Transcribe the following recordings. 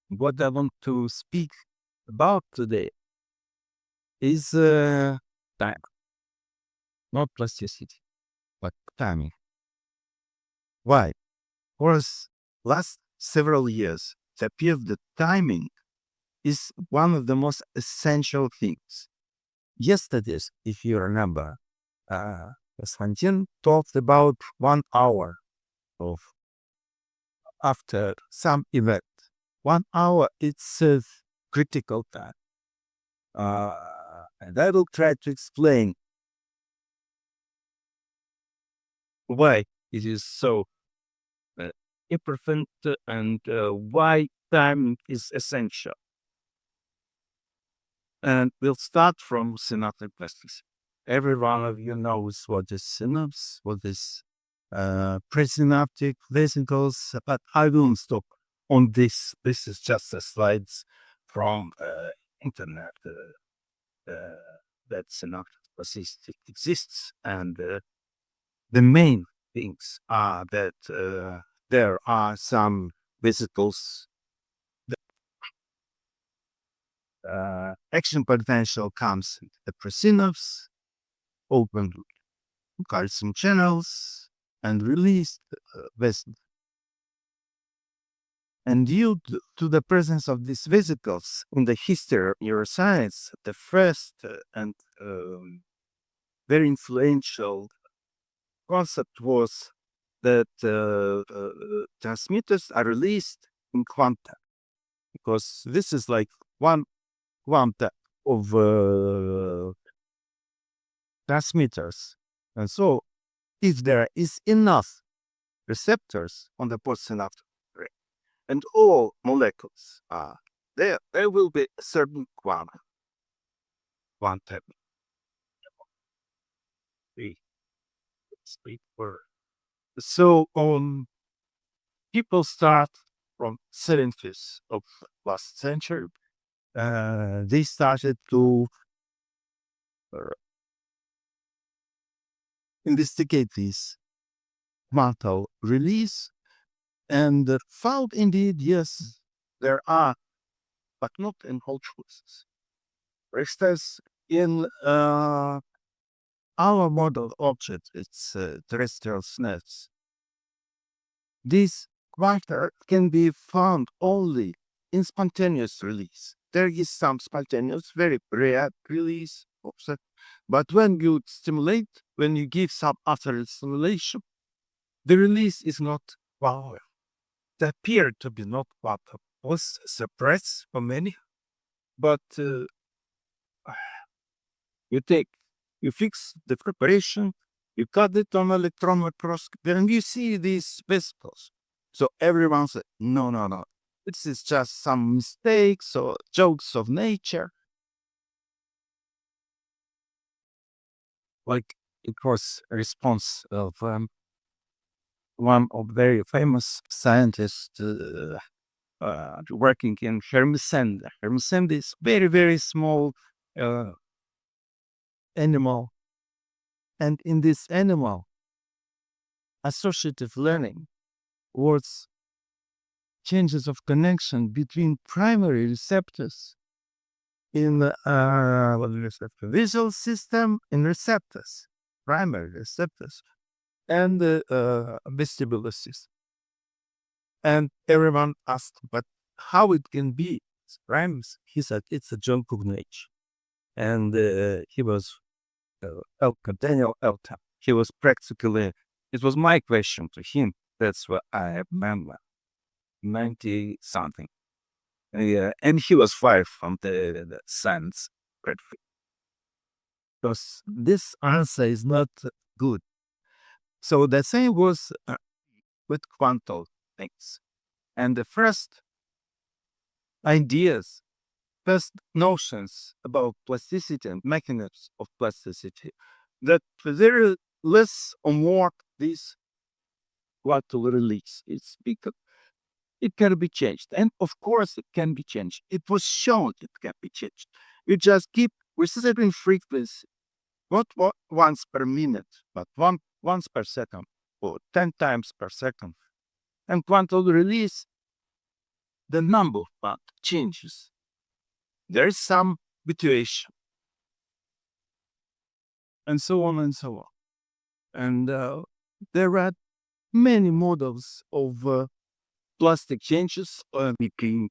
What I want to speak about today is time, not plasticity, but timing. Why? For last several years, it appears that timing is one of the most essential things. Yesterday, if you remember, uh, Konstantin talked about 1 hour of after some event. 1 hour, it's a critical time. And I will try to explain why it is so uh, important and why time is essential. And we'll start from synaptic plasticity. Every one of you knows what is synapse, what is presynaptic vesicles, but I won't stop on this. This is just a slides from internet that synaptic plasticity exists, and the main things are that there are some vesicles. Action potential comes in the presynapse, open calcium channels, and released vesicles. And due to the presence of these vesicles in the history of neuroscience, the first and very influential concept was that transmitters are released in quanta, because this is like one quanta of transmitters. And so, if there is enough receptors on the postsynaptic brain and all molecules are there will be a certain quantum. Speak word. So, people start from 70s of last century. They started to uh, investigate this quantum release and found indeed, yes, there are, but not in whole choices. For instance, in our model object, it's terrestrial snakes. This quarter can be found only in spontaneous release. There is some spontaneous, very rare release, also, but when you stimulate, when you give some after stimulation, the release is not power. It appeared to be not what was suppressed for many, but you take, you fix the preparation, you cut it on electron microscopy, and you see these vesicles. So everyone said, no, no, no. This is just some mistakes or jokes of nature. Like it was a response of one of very famous scientists working in Hermesinde. Hermesinde is very, very small uh, animal. And in this animal, associative learning was changes of connection between primary receptors in what is receptor? Visual system in receptors, primary receptors, and the vestibular system. And everyone asked, but how it can be? It's primes? He said it's a John Pugnage. And he was Daniel Elton. He was practically, it was my question to him. That's what I remember, 90 something. Yeah, and he was fired from the science grade because this answer is not good. So the same was with quantum things. And the first ideas, first notions about plasticity and mechanisms of plasticity, that there less or more this quantum release. It's because it can be changed. And of course, it can be changed. It was shown it can be changed. You just keep receiving frequency, not once per minute, but once per second or 10 times per second. And quantum release the number of band changes. There is some mutation, and so on and so on. And there are many models of plastic changes between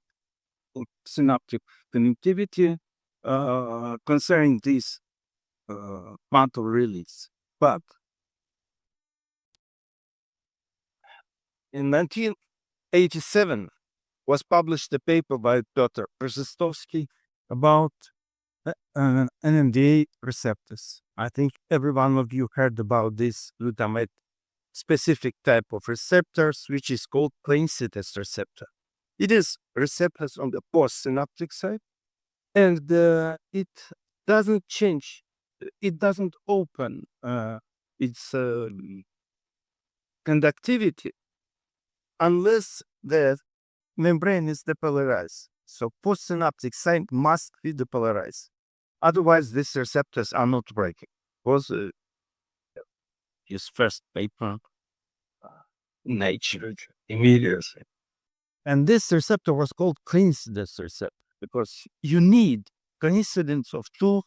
synaptic connectivity concerning this quantum release. But in 1987 was published a paper by Dr. Przystowski about NMDA receptors. I think every one of you heard about this glutamate specific type of receptors, which is called coincidence receptor. It is receptors on the postsynaptic side, and it doesn't change. It doesn't open its conductivity unless the membrane is depolarized. So postsynaptic side must be depolarized. Otherwise, these receptors are not breaking. Was his first paper, Nature, immediately. And this receptor was called coincidence receptor because you need coincidence of two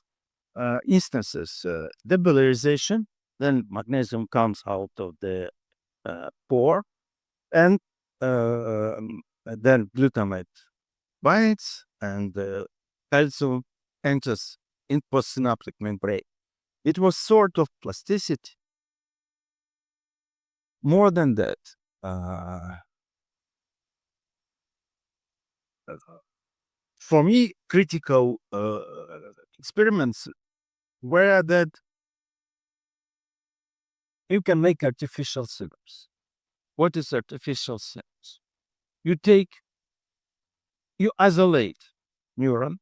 instances, depolarization, then magnesium comes out of the pore, and then glutamate binds, and calcium enters in postsynaptic membrane. It was sort of plasticity. More than that, for me, critical experiments were that you can make artificial synapse. What is artificial synapse? You isolate neuron,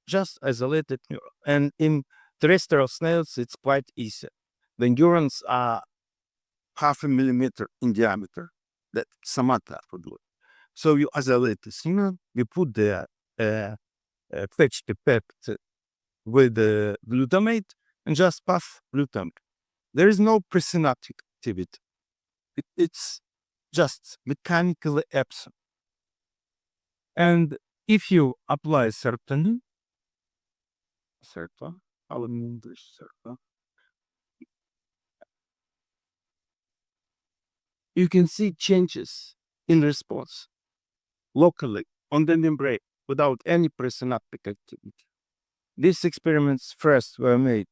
just isolated neuron. And in terrestrial snails, it's quite easy. The neurons are half a millimeter in diameter, that Samantha would do. So you isolate the neuron, you put the fetch the peptide with the glutamate, and just puff glutamate. There is no presynaptic activity. It's just mechanically absent. And if you apply certain, how in English, you can see changes in response locally on the membrane without any presynaptic activity. These experiments first were made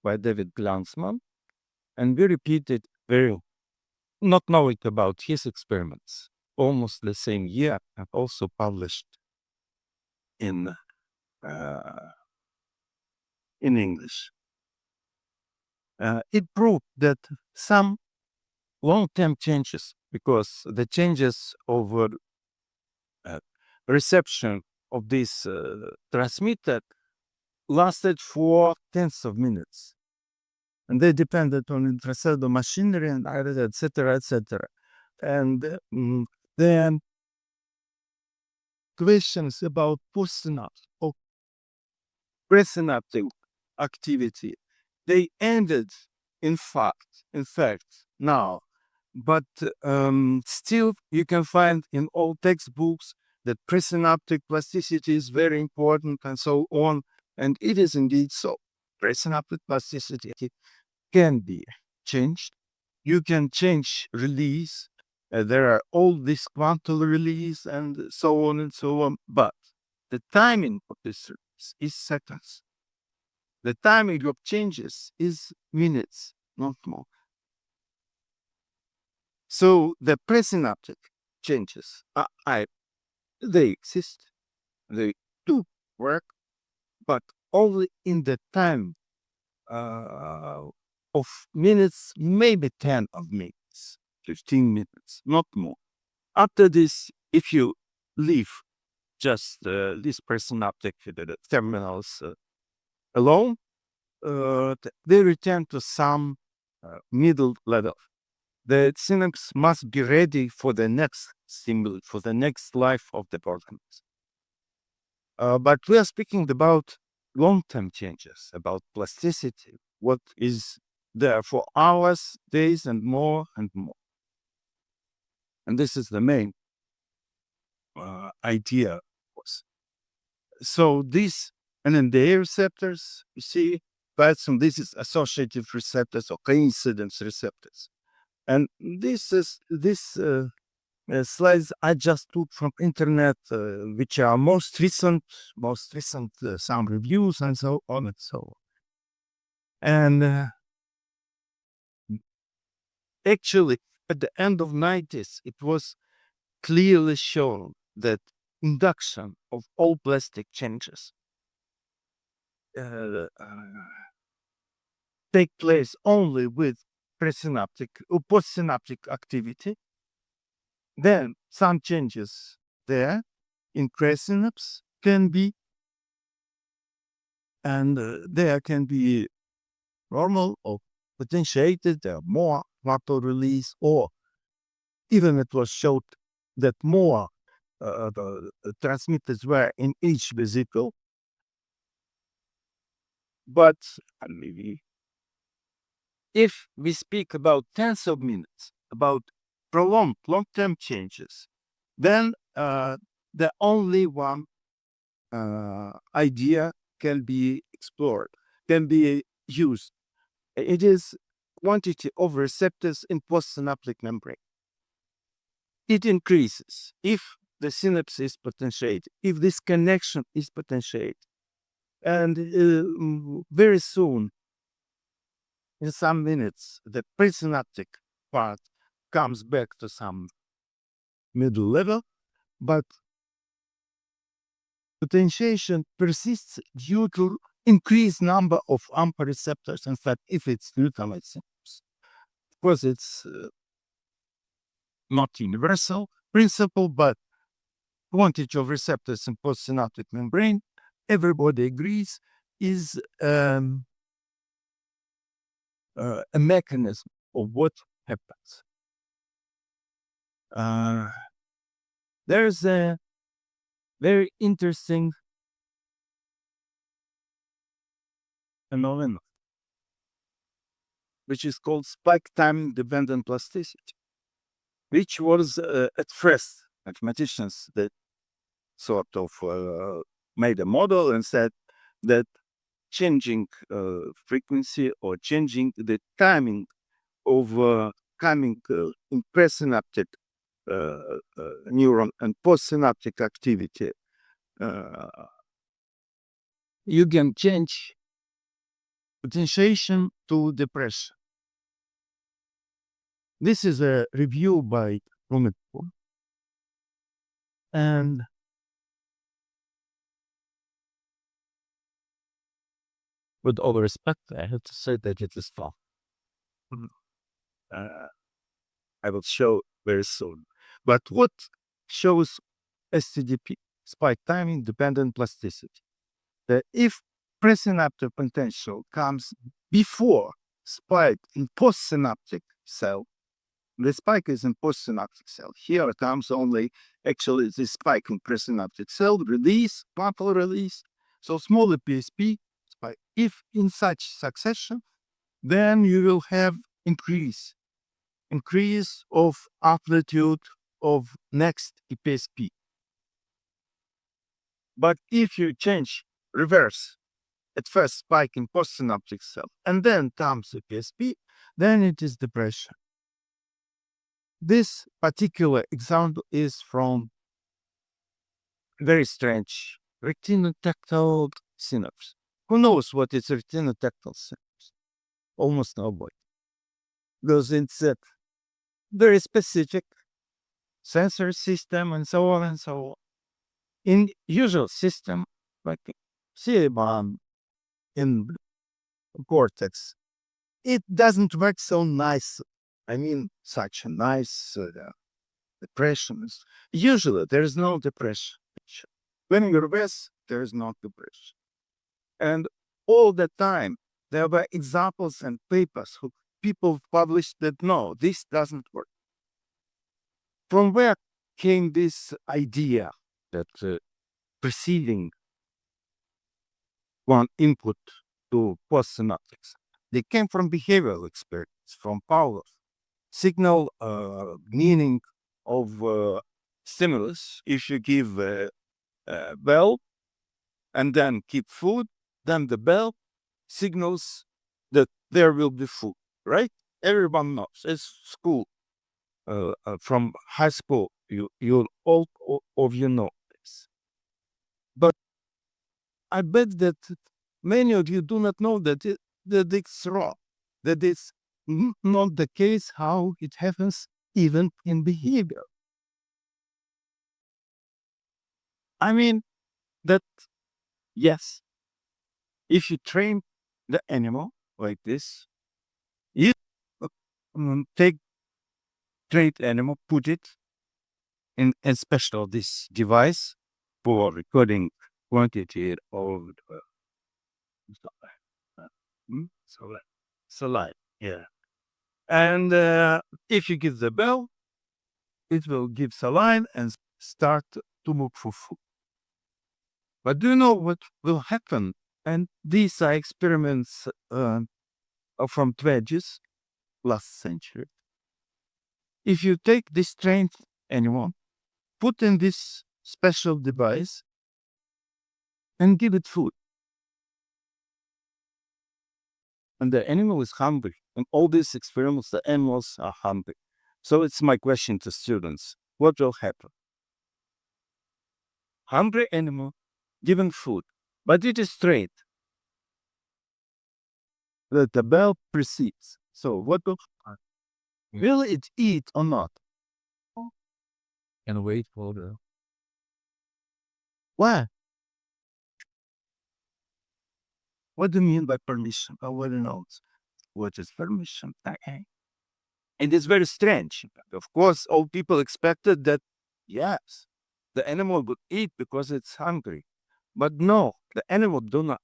by David Glanzman, and we repeated not knowing about his experiments, almost the same year, and also published in English. It proved that some long-term changes, because the changes over reception of this transmitter lasted for tens of minutes, and they depended on intracellular machinery and etc., etc. And then questions about postsynapse or presynaptic activity, they ended in fact now, but still you can find in all textbooks that presynaptic plasticity is very important and so on, and it is indeed so. Presynaptic plasticity can be changed. You can change release. There are all this quantum release and so on and so on, but the timing of this release is seconds. The timing of changes is minutes, not more. So the presynaptic changes they exist, they do work, but only in the time of minutes, maybe 10 of minutes, 15 minutes, not more. After this, if you leave just this presynaptic terminals alone, they return to some middle level. The synapse must be ready for the next stimulus, for the next life of the organism. But we are speaking about long-term changes, about plasticity, what is there for hours, days, and more and more. And this is the main idea was. So this, and then the A receptors, you see, but some this is associative receptors or coincidence receptors. And this slides I just took from internet, which are most recent some reviews and so on and so on. And actually, at the end of 90s, it was clearly shown that induction of all plastic changes uh, take place only with presynaptic or postsynaptic activity. Then some changes there in presynapse can be, and there can be normal or potentiated, there are more vagal release, or even it was showed that more the transmitters were in each vesicle. But maybe if we speak about tens of minutes, about prolonged long-term changes, then the only one idea can be explored, can be used. It is quantity of receptors in postsynaptic membrane. It increases if the synapse is potentiated, if this connection is potentiated. And very soon, in some minutes, the presynaptic part comes back to some middle level, but potentiation persists due to increased number of AMPA receptors. In fact, if it's glutamate synapse, of course, it's not universal principle, but quantity of receptors in postsynaptic membrane, everybody agrees, is a mechanism of what happens. There's a very interesting phenomenon, which is called spike time dependent plasticity, which was at first mathematicians that sort of made a model and said that changing frequency or changing the timing of coming in presynaptic neuron and postsynaptic activity, you can change potentiation to depression. This is a review by Rumetko. And with all respect, I have to say that it is false. Uh, I will show very soon. But what shows STDP, spike timing dependent plasticity? That if presynaptic potential comes before spike in postsynaptic cell, the spike is in postsynaptic cell. Here comes only actually the spike in presynaptic cell, release, partial release. So smaller PSP spike. If in such succession, then you will have increase of amplitude of next PSP. But if you change reverse, at first spike in postsynaptic cell, and then comes the PSP, then it is depression. This particular example is from very strange retinotactile synapse. Who knows what is retinotactile synapse? Almost nobody. Because it's a very specific sensor system and so on and so on. In usual system, like cerebellum in cortex, it doesn't work so nice. I mean, such a nice depression. Usually, there is no depression. When you're best, there is no depression. And all the time, there were examples and papers who people published that no, this doesn't work. From where came this idea that preceding one input to postsynaptics? They came from behavioral experience, from Pavlov. Signal meaning of stimulus. If you give a bell and then keep food, then the bell signals that there will be food, right? Everyone knows. It's school. From high school, you all of you know this. But I bet that many of you do not know that it's wrong. That it's not the case how it happens even in behavior. I mean that yes, if you train the animal like this, you take trained animal, put it in a special this device for recording quantity of saline. Saline, yeah. And if you give the bell, it will give saline and start to look for food. But do you know what will happen? And these are experiments from 20s, last century. If you take this trained animal, put in this special device, and give it food, and the animal is hungry. In all these experiments, the animals are hungry. So it's my question to students: what will happen? Hungry animal given food, but it is straight. The bell precedes. So what will happen? Will it eat or not? And wait for the. Why? What do you mean by permission? I want to know what is permission. Okay. And it's very strange. Of course, all people expected that, yes, the animal would eat because it's hungry. But no, the animal do not.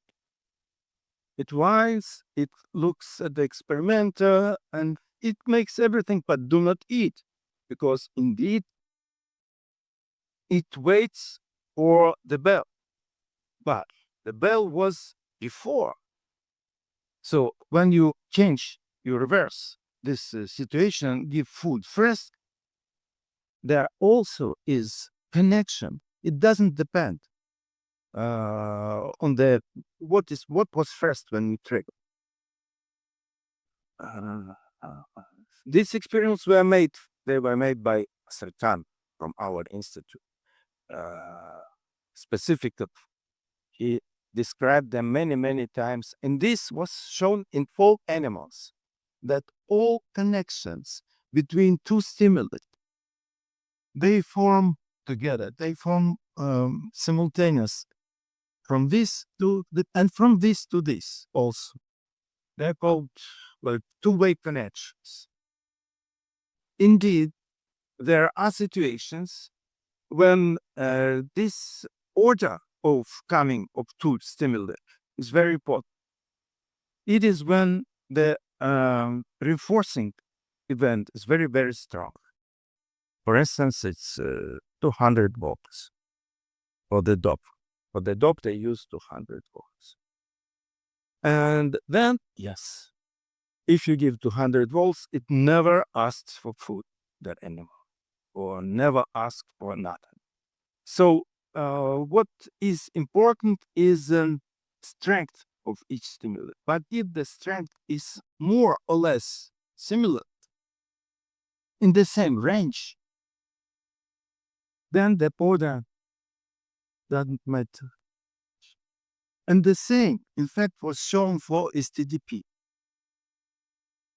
It whines, it looks at the experimenter, and it makes everything but do not eat. Because indeed, it waits for the bell. But the bell was before. So when you change, you reverse this situation, give food first, there also is connection. It doesn't depend on the what was first when you trigger. Uh, these experiments were made. They were made by Sertan from our institute. Specific, he described them many times, and this was shown in all animals that all connections between two stimuli they form together. They form simultaneous from this to the, and from this to this also. They're called well, two-way connections. Indeed, there are situations when this order of coming of two stimuli is very important. It is when the reinforcing event is very strong. For instance, it's 200 volts for the dog. For the dog, they use 200 volts. And then, yes, if you give 200 volts, it never asks for food, that animal, or never asks for nothing. So what is important is strength of each stimulus. But if the strength is more or less similar in the same range, then the order doesn't matter. And the same, in fact, was shown for STDP.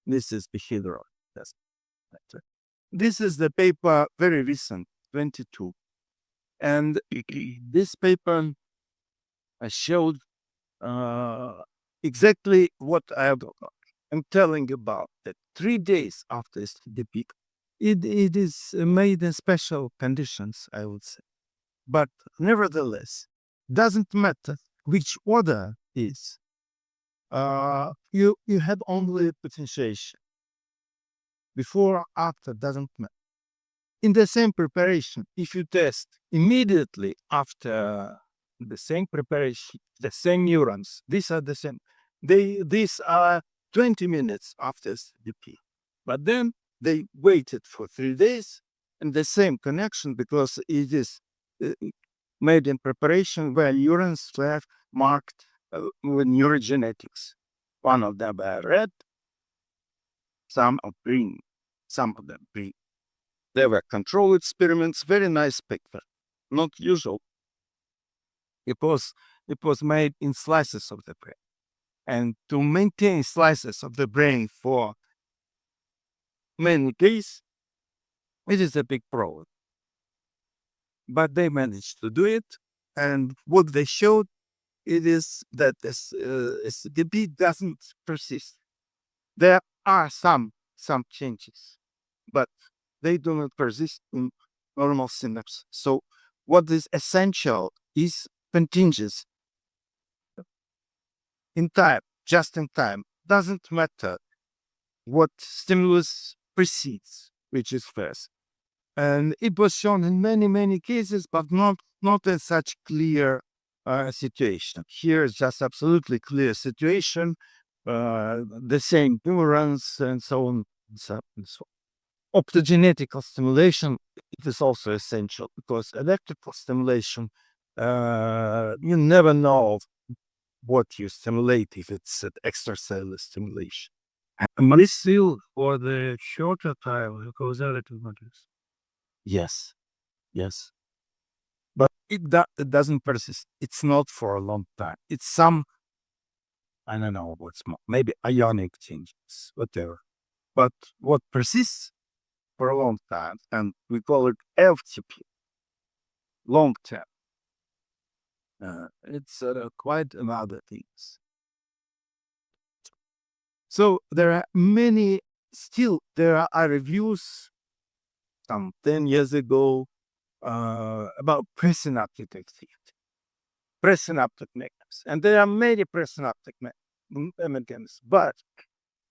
This is behavioral. That's right. This is the paper, very recent, 22. And this paper showed exactly what I'm telling about, that 3 days after STDP, it is made in special conditions, I would say. But nevertheless, doesn't matter which order is. You have only potentiation. Before or after doesn't matter. In the same preparation, if you test immediately after the same preparation, the same neurons, these are the same. These are 20 minutes after SDP. But then they waited for 3 days and the same connection because it is uh, made in preparation where neurons were marked with neurogenetics. One of them were red, some of green, some of them green. They were control experiments, very nice picture, not usual. It was it was made in slices of the brain, and to maintain slices of the brain for many days, it is a big problem. But they managed to do it, and what they showed it is that this SDB doesn't persist. There are some changes, but they do not persist in normal synapse. So what is essential is contingency in time, just in time. Doesn't matter what stimulus precedes, which is first. And it was shown in many cases, but not in such clear situation. Here is just absolutely clear situation, the same neurons and so on. And so optogenetical stimulation it is also essential because electrical stimulation, you never know what you stimulate if it's an extracellular stimulation. But it's still for the shorter time, it goes out to matters. Yes, yes. But it doesn't persist. It's not for a long time. It's some, I don't know what's more, maybe ionic changes, whatever. But what persists for a long time, and we call it FTP, long term. It's quite another things. So there are many, still there are reviews some 10 years ago about presynaptic activity, presynaptic mechanisms. And there are many presynaptic mechanisms. But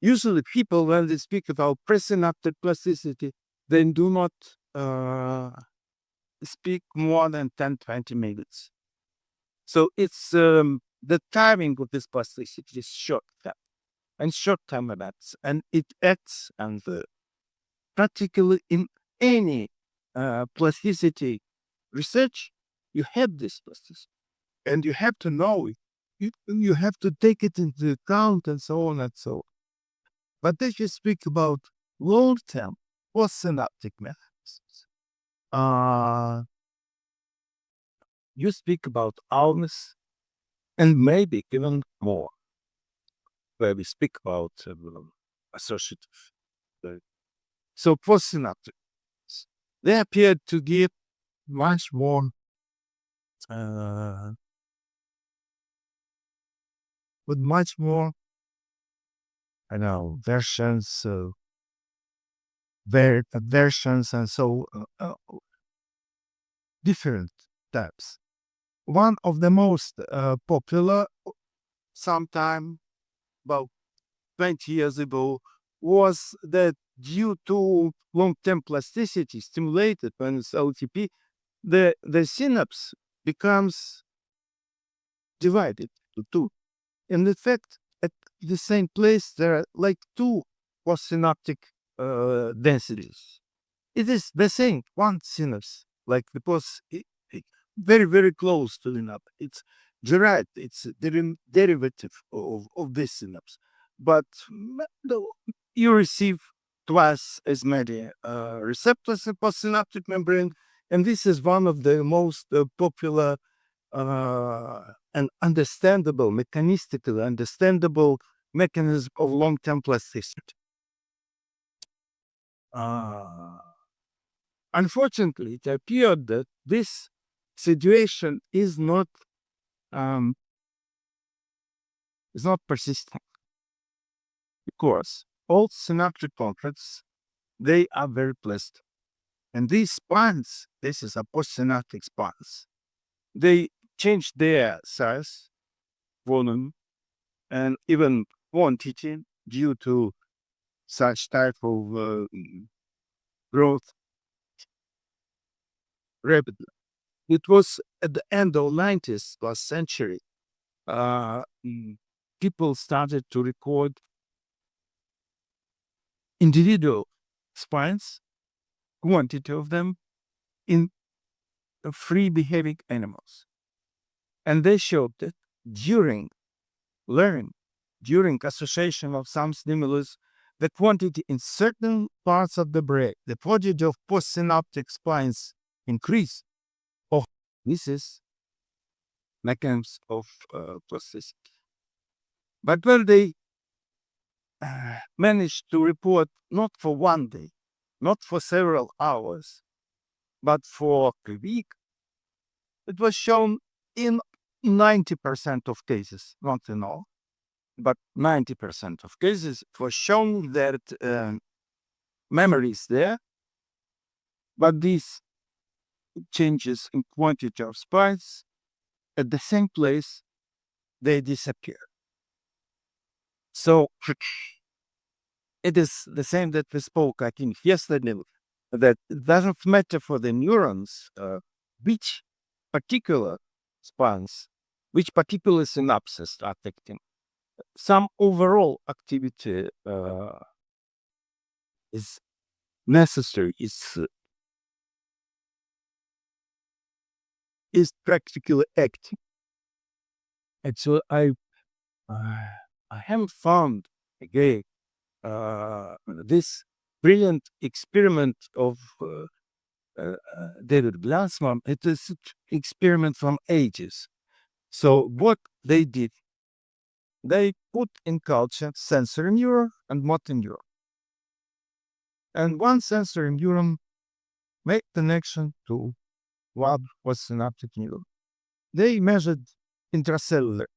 usually people, when they speak about presynaptic plasticity, they do not speak more than 10-20 minutes. So it's the timing of this plasticity is short term and short term events. And it acts and practically in any plasticity research, you have this plasticity and you have to know it. You have to take it into account and so on and so on. But if you speak about long term postsynaptic mechanisms, uh, you speak about hours and maybe even more, where we speak about associative. So postsynaptic, they appear to give much more, uh, with much more, I know, versions, versions, and so different types. One of the most popular, sometime about 20 years ago, was that due to long-term plasticity stimulated when it's OTP, the synapse becomes divided to two. And in fact, at the same place, there are like two postsynaptic densities. It is the same, one synapse, like because very close to the synapse. It's derived, it's a derivative of this synapse. But you receive twice as many receptors in postsynaptic membrane, and this is one of the most popular and understandable, mechanistically understandable mechanism of long-term plasticity. Uh, Unfortunately, it appeared that this situation um, is not persistent because all synaptic contracts they are very plastic, and these spines, this is a postsynaptic spines, they change their size, volume, and even quantity due to such type of growth rapidly. It was at the end of 90s last century. Uh, mm, People started to record individual spines quantity of them in free behaving animals. And they showed that during learning, during association of some stimulus, the quantity in certain parts of the brain, the quantity of postsynaptic spines increase. Oh, this is mechanisms of plasticity. But when they managed to report not for one day, not for several hours, but for a week, it was shown in 90% of cases, not in all, but 90% of cases, it was shown that memory is there, but these changes in quantity of spines at the same place, they disappear. So it is the same that we spoke, I think, yesterday, that it doesn't matter for the neurons which particular spines, which particular synapses are affecting. Some overall activity is necessary, is practically active. And so I haven't found again this brilliant experiment of David Glassman. It is an experiment from ages. So what they did, they put in culture sensory neuron and motor neuron. And one sensory neuron made connection to what was synaptic neuron. They measured intracellular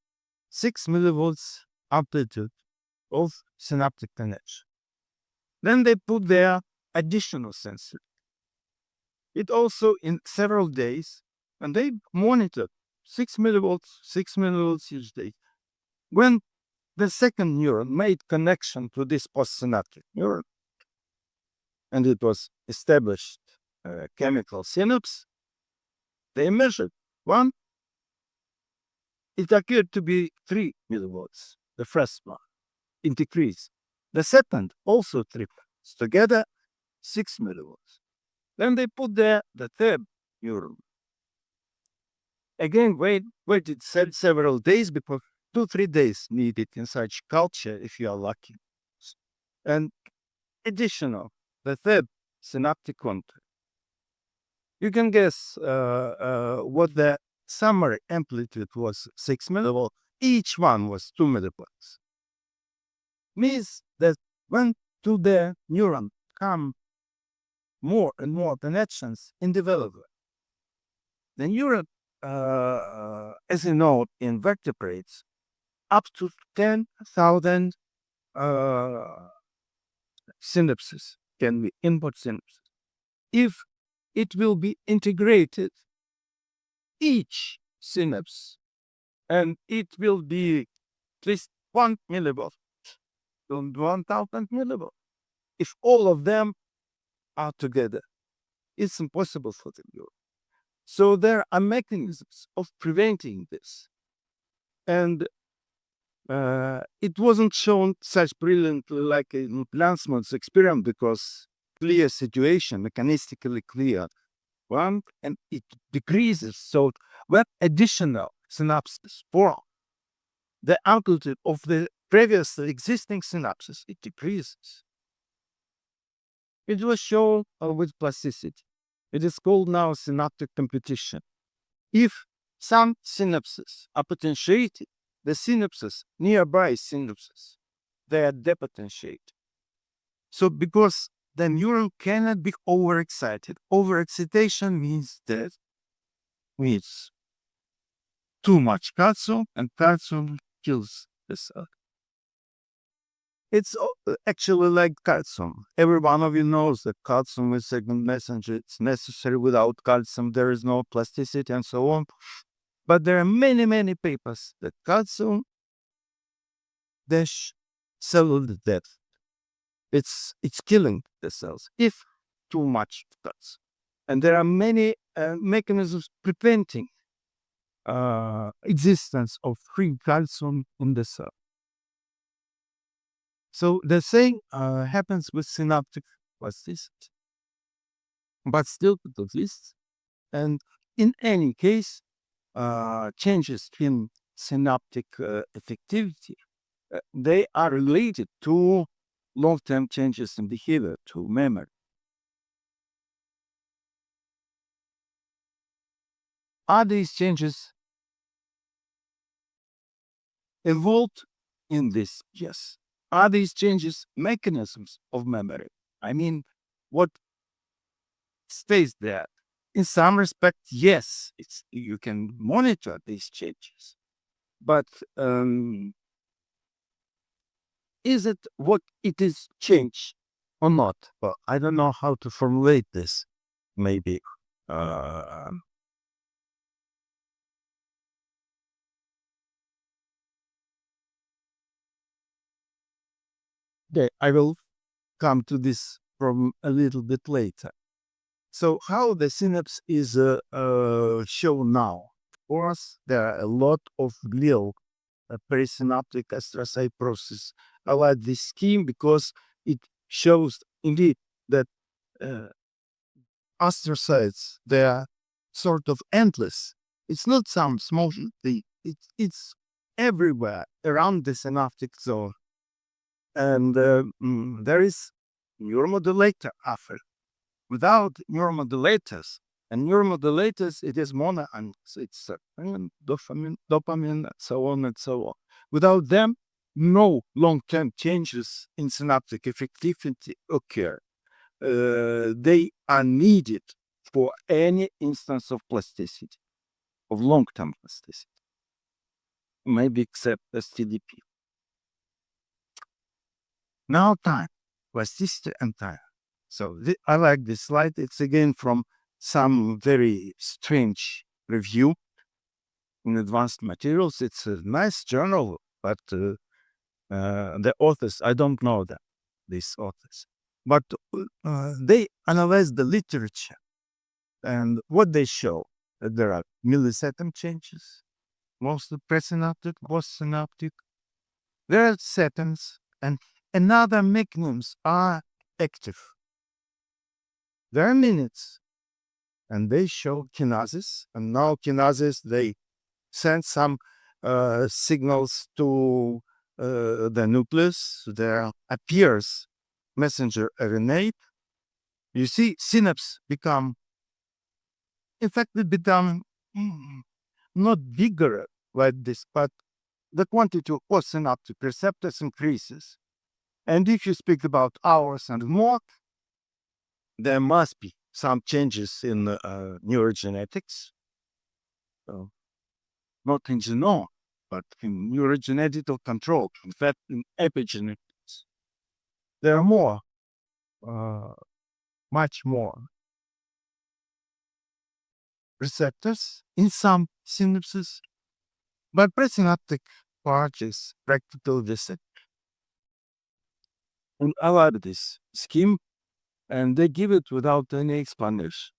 6 millivolts amplitude of synaptic connection. Then they put there additional sensor. It also in several days, and they monitored 6 millivolts each day. When the second neuron made connection to this postsynaptic neuron, and it was established chemical synapse, they measured one. It appeared to be 3 millivolts, the first one. It decreased. The second also 3 millivolts. Together, 6 millivolts. Then they put there the third neuron. Again, waited several days because 2-3 days needed in such culture if you are lucky. And additional, the third synaptic contact. You can guess what the summary amplitude was 6 millivolts. Each one was 2 millivolts. Means that when to the neuron come more and more connections in development, the neuron, as you know, in vertebrates, up to 10,000 synapses can be input synapses. If it will be integrated, each synapse, and it will be at least 1 millivolt, 1,000 millivolt. If all of them are together, it's impossible for the neuron. So there are mechanisms of preventing this. And it wasn't shown such brilliantly like in Plantzman's experiment because clear situation, mechanistically clear one, and it decreases. So when additional synapses form, the amplitude of the previously existing synapses, it decreases. It was shown with plasticity. It is called now synaptic competition. If some synapses are potentiated, the synapses, nearby synapses, they are depotentiated. So because the neuron cannot be overexcited. Overexcitation means that means too much calcium, and calcium kills the cell. It's actually like calcium. Every one of you knows that calcium is a good messenger. It's necessary. Without calcium, there is no plasticity and so on. But there are many, many papers that calcium dash cellular death. It's killing the cells if too much calcium. And there are many mechanisms preventing existence of free calcium in the cell. So the same happens with synaptic plasticity. but still it exists. And in any case, changes in synaptic effectivity, they are related to long-term changes in behavior, to memory. Are these changes involved in this? Yes. Are these changes mechanisms of memory? I mean, what stays there? In some respect, yes, it's you can monitor these changes, but is it what it is change or not? Well, I don't know how to formulate this. Maybe uh, okay, I will come to this from a little bit later. So, how the synapse is shown now? Of course, there are a lot of glial perisynaptic astrocyte process. I like this scheme because it shows indeed that uh, astrocytes, they are sort of endless. It's not some small thing. It's everywhere around the synaptic zone. And there is neuromodulator after. Without neuromodulators, and neuromodulators, it is mono and it's dopamine, and so on and so on. Without them, no long-term changes in synaptic effectivity occur. They are needed for any instance of plasticity, of long-term plasticity, maybe except STDP. Now time, plasticity and time. So I like this slide. It's again from some very strange review in advanced materials. It's a nice journal, but the authors, I don't know them, these authors. But they analyze the literature and what they show. That there are millisecond changes, mostly presynaptic, postsynaptic. There are seconds, and another mechanisms are active. There are minutes, and they show kinases. And now kinases, they send some signals to the nucleus. There appears messenger RNA. You see, synapse become, in fact, they become not bigger like this, but the quantity of postsynaptic receptors increases. And if you speak about hours and more, there must be some changes in neurogenetics. So not in genome, but in neurogenetical control, in fact, in epigenetics. There are more, uh, much more receptors in some synapses, but presynaptic part is practically the same. And I like this scheme, and they give it without any explanation.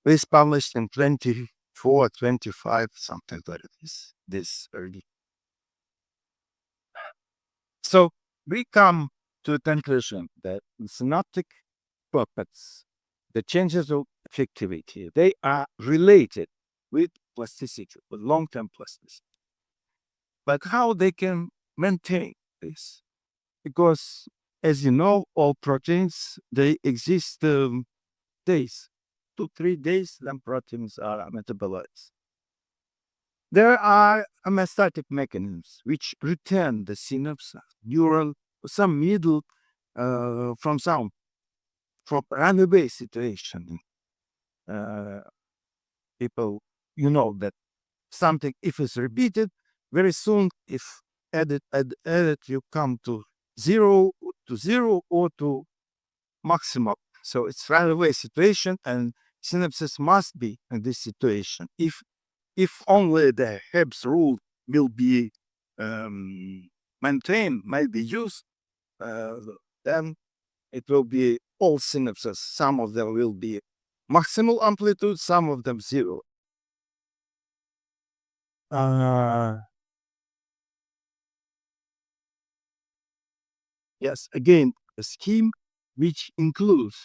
It's published in 24, 25, something like this early. So we come to the conclusion that synaptic puppets, the changes of effectivity, they are related with plasticity, with long-term plasticity. But how they can maintain this? Because, as you know, all proteins, they exist days, 2, 3 days, then proteins are metabolized. There are homeostatic mechanisms which return the synapse, neural, some middle from some from runaway situation. Uh, People, you know that something, if it's repeated, very soon, if added, you come to zero or to maximum. So it's runaway situation, and synapses must be in this situation. If only the Hebs rule will be maintained, might be used, uh, then it will be all synapses. Some of them will be maximal amplitude, some of them zero. Uh, yes, again, a scheme. which includes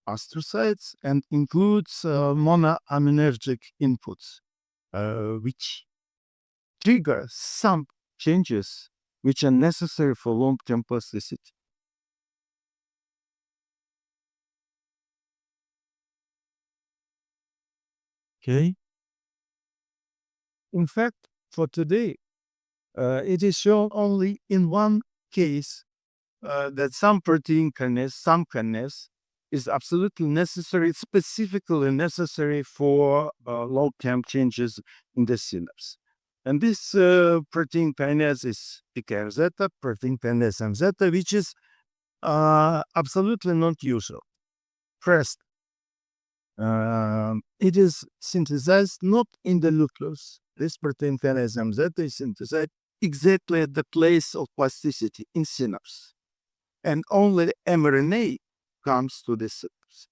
astrocytes and includes monoaminergic inputs, which trigger some changes which are necessary for long-term plasticity. Okay. In fact, for today, it is shown only in one case that some protein kinase, some kinase, is absolutely necessary, specifically necessary for long-term changes in the synapse. And this protein kinase is PKM zeta, protein kinase M zeta, which is absolutely not usual. First, it is synthesized not in the nucleus. This protein kinase M zeta is synthesized exactly at the place of plasticity in synapse. And only the mRNA comes to the synapse.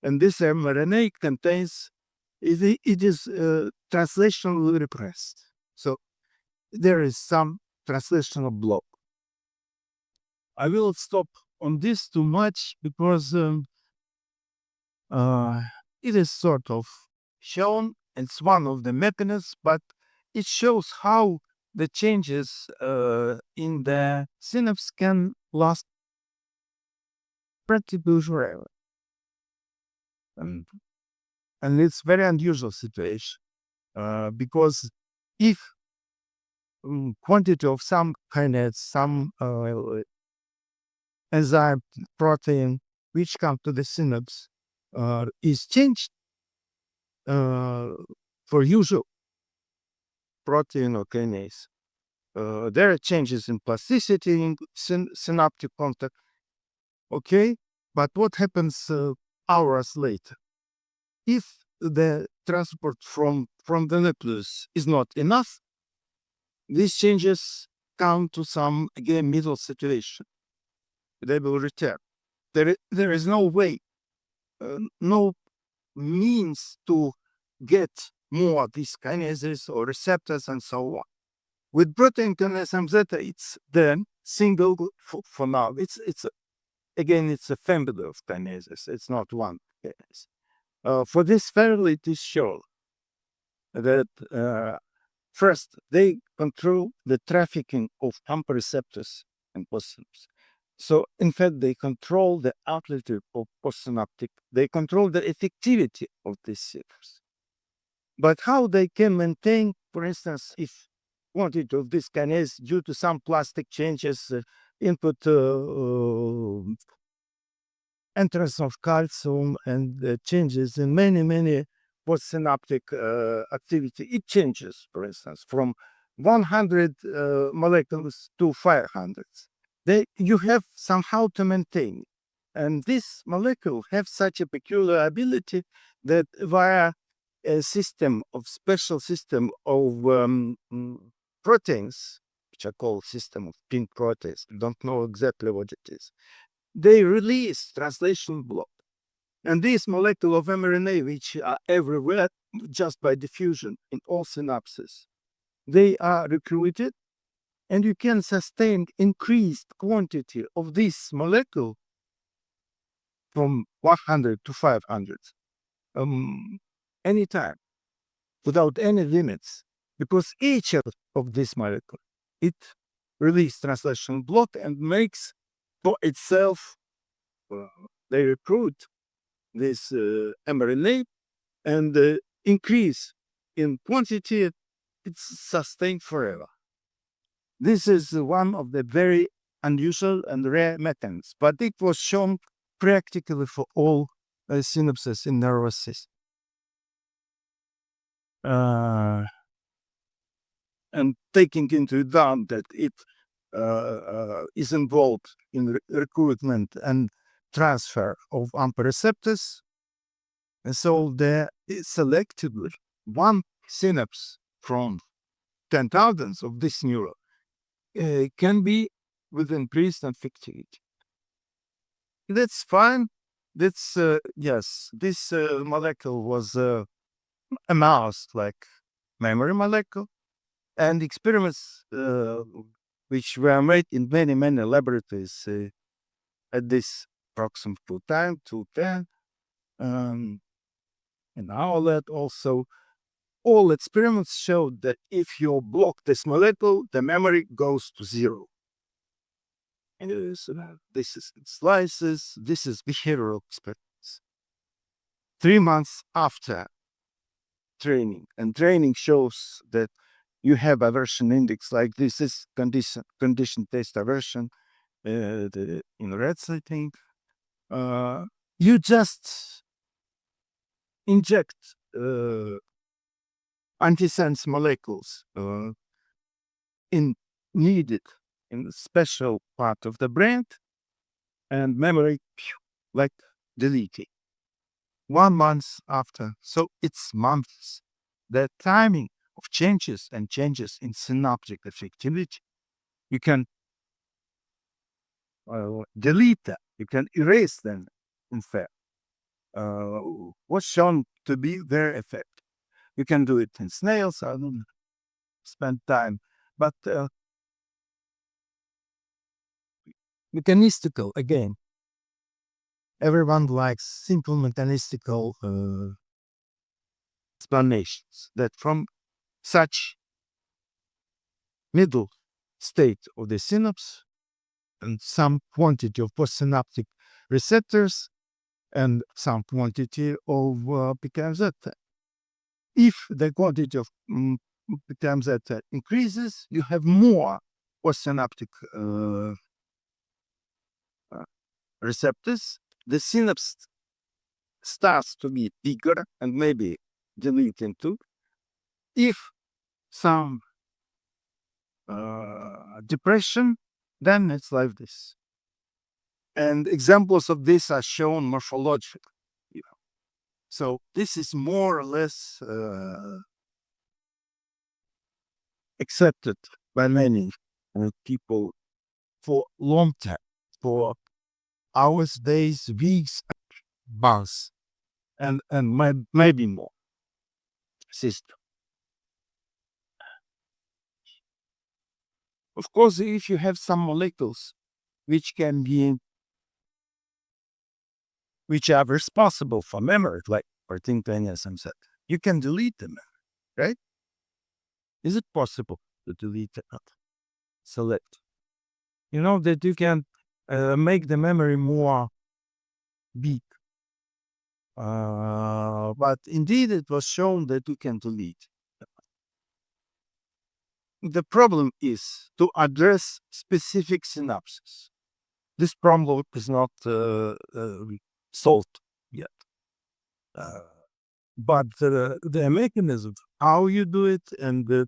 And this mRNA contains, it is translationally repressed. So there is some translational block. I will stop on this too much because it is sort of shown. It's one of the mechanisms, but it shows how the changes in the synapse can last practically forever. And it's very unusual situation because if quantity of some kinase, some enzyme, protein, which come to the synapse is changed for usual protein or kinase, there are changes in plasticity, in synaptic contact. Okay, but what happens hours later? If the transport from the nucleus is not enough, these changes come to some, again, middle situation. They will return. There is no way, no means to get more of these kinases or receptors and so on. With protein kinase M zeta, it's then single for now. It's again, it's a family of kinases. It's not one kinase. For this family, it is shown that first, they control the trafficking of AMPA receptors and postsynapse. So, in fact, they control the amplitude of postsynaptic. They control the effectivity of these signals. But how they can maintain, for instance, if quantity of this kinase due to some plastic changes, input entrance of calcium and changes in many postsynaptic activity, it changes, for instance, from 100 molecules to 500. You have somehow to maintain. And this molecule have such a peculiar ability that via a special system of proteins, which are called system of pink proteins, don't know exactly what it is, they release translation block. And these molecules of mRNA, which are everywhere just by diffusion in all synapses, they are recruited, and you can sustain increased quantity of this molecule from 100 to 500 anytime without any limits, because each of these molecules, it releases translation block and makes for itself, they recruit this mRNA and increase in quantity, it's sustained forever. This is one of the very unusual and rare mechanisms, but it was shown practically for all synapses in nervous system. And taking into account that it is involved in recruitment and transfer of AMPA receptors, and so the selectively one synapse from 10,000 of this neuron can be with increased effectivity. That's fine. That's yes. This molecule was a mouse-like memory molecule, and experiments which were made in many laboratories at this approximate time, 210, an outlet also. All experiments showed that if you block this molecule, the memory goes to zero. And this is slices, this is behavioral experiments. 3 months after training, and training shows that you have aversion index like this is condition test aversion in rats, I think. You just inject antisense molecules in needed in a special part of the brain, and memory like deleting 1 month after. So it's months. The timing of changes and changes in synaptic effectivity, you can delete them, you can erase them, in fact, uh, was shown to be very effective. You can do it in snails. I don't spend time, but mechanistical again. Everyone likes simple mechanistical explanations that from such middle state of the synapse and some quantity of postsynaptic receptors and some quantity of PKMZ. If the quantity of PKMZ increases, you have more postsynaptic receptors. The synapse starts to be bigger and maybe deleting too. If some depression, then it's like this. And examples of this are shown morphologically. So this is more or less accepted by many people for long time, for hours, days, weeks, months, and maybe more. System. Of course, if you have some molecules which can be which are responsible for memory, like partintanus and that, you can delete them, right? Is it possible to delete it? Select. You know that you can make the memory more big. But indeed, it was shown that you can delete. The problem is to address specific synapses. This problem is not solved yet. But the mechanism, how you do it, and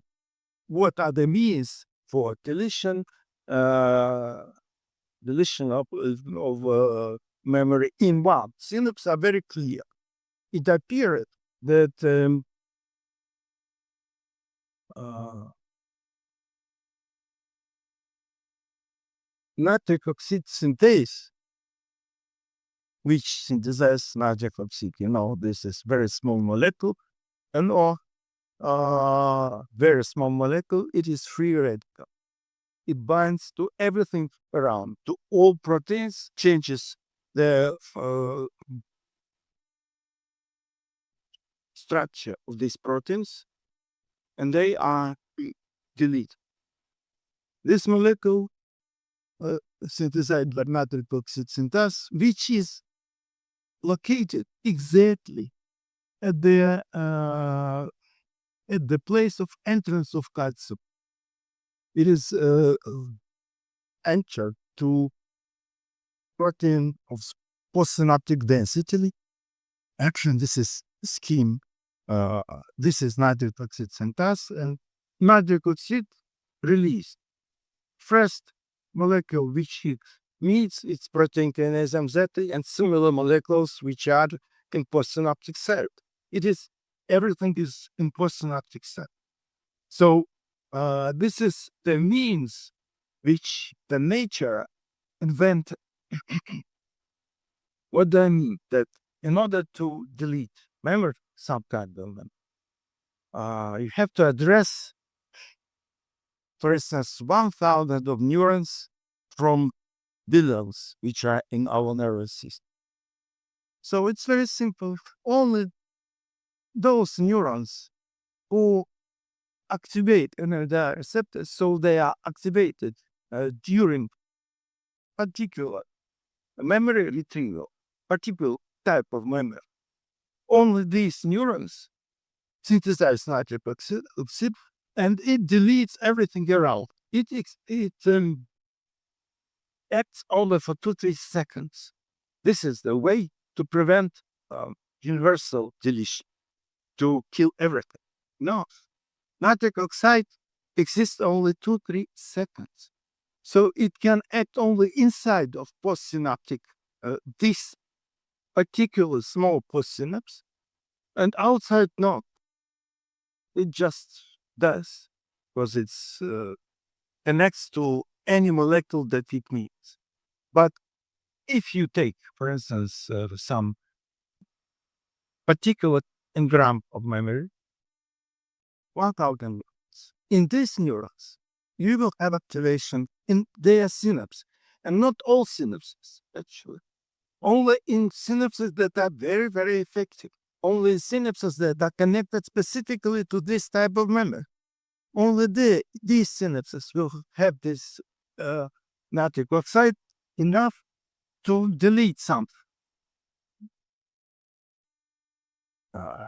what are the means for deletion, deletion of memory in one synapse are very clear. It appeared that nitric oxide synthase, which synthesizes nitric oxide, this is very small molecule, and or very small molecule, it is free radical. It binds to everything around, to all proteins, changes the structure of these proteins, and they are deleted. This molecule synthesized by nitric oxide synthase, which is located exactly at the place of entrance of calcium. It is anchored to protein of postsynaptic density. Actually, this is scheme. This is nitric oxide synthase, and nitric oxide released. First molecule which it meets its protein kinase MZ and similar molecules which are in postsynaptic cell. It is everything is in postsynaptic cell. So this is the means which the nature invented. What do I mean? That in order to delete memory, some kind of them, you have to address, for instance, 1,000 of neurons from billions which are in our nervous system. So it's very simple. Only those neurons who activate the receptors, so they are activated during particular memory retrieval, particular type of memory. Only these neurons synthesize nitric oxide, and it deletes everything around. It acts only for 2-3 seconds. This is the way to prevent universal deletion, to kill everything. No, nitric oxide exists only 2-3 seconds. So it can act only inside of postsynaptic, this particular small postsynapse, and outside, no. It just does because it's connects to any molecule that it needs. But if you take, for instance, some particular engram of memory, 1,000 neurons, in these neurons, you will have activation in their synapse, and not all synapses, actually. Only in synapses that are very, very effective. Only synapses that are connected specifically to this type of memory. Only these synapses will have this nitric oxide enough to delete something. Uh,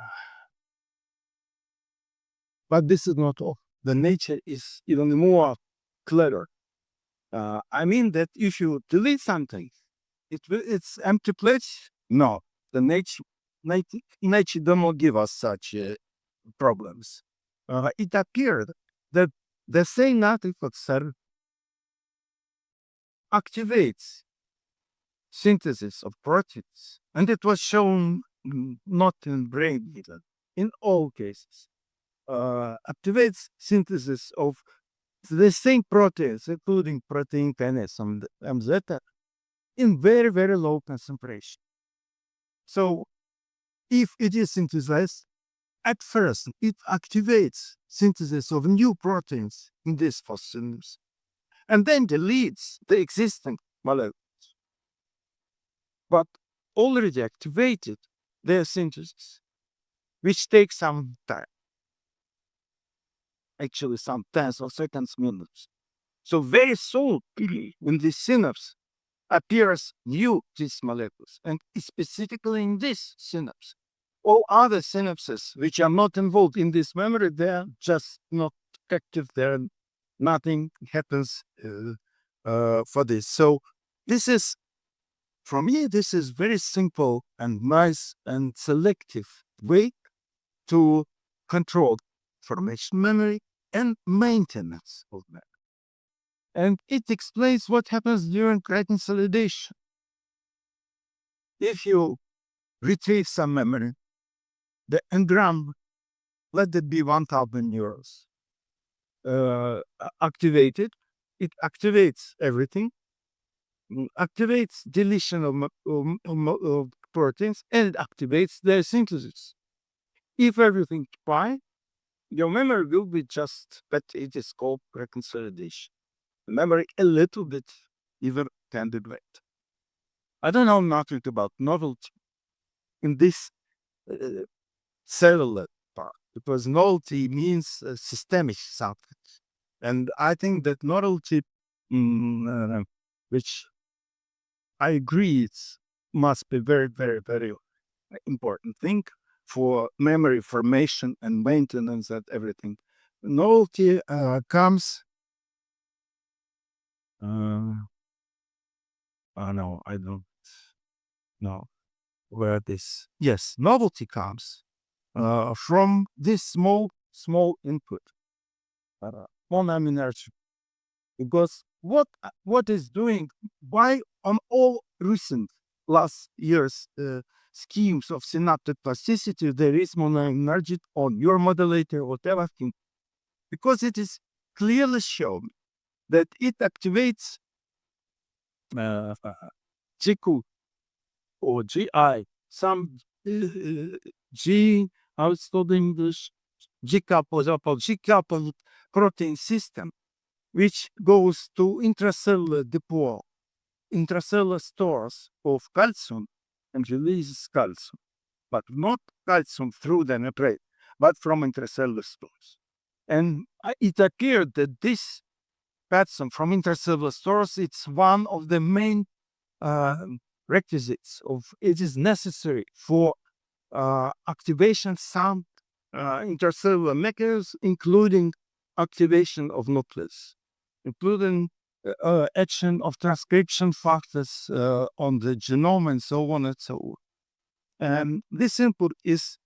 but this is not all. The nature is even more clever. I mean that if you delete something, it's empty place. No, the nature do not give us such problems. It appeared that the same nitric oxide activates synthesis of proteins, and it was shown not in brain either. In all cases, activates synthesis of the same proteins, including protein kinase and MZ, in very, very low concentration. So, if it is synthesized, at first it activates synthesis of new proteins in these phospholipids, and then deletes the existing molecules. But already activated their synthesis, which takes some time, actually some tens of seconds, minutes. So very soon, in the synapse appears new these molecules, and specifically in this synapse. All other synapses which are not involved in this memory, they're just not active. There, nothing happens for this. So this is, for me, this is very simple and nice and selective way to control formation memory and maintenance of memory. And it explains what happens during consolidation. If you retrieve some memory, the engram, let it be 1,000 euros, activated, it activates everything, activates deletion of proteins, and it activates their synthesis. If everything is fine, your memory will be just, but it is called reconsolidation. The memory a little bit even can degrade. I don't know nothing about novelty in this uh, cellular part, because novelty means systemic something. And I think that novelty, which I agree, it must be very, very, very important thing for memory formation and maintenance and everything. Novelty comes. Oh no, I don't know where this. Yes, novelty comes from this small input, monoaminergic. Because what is doing, why on all recent last years schemes of synaptic plasticity there is monoaminergic or neuromodulator, whatever thing, because it is clearly shown that it activates GQ or GI, some G, how it's called in English, G-coupled protein system, which goes to intracellular depot intracellular stores of calcium and releases calcium, but not calcium through the membrane, but from intracellular stores. And it appeared that this calcium from intracellular stores, it's one of the main uh, requisites of it is necessary for activation some intercellular mechanisms, including activation of nucleus, including action of transcription factors on the genome and so on and so on. And this input is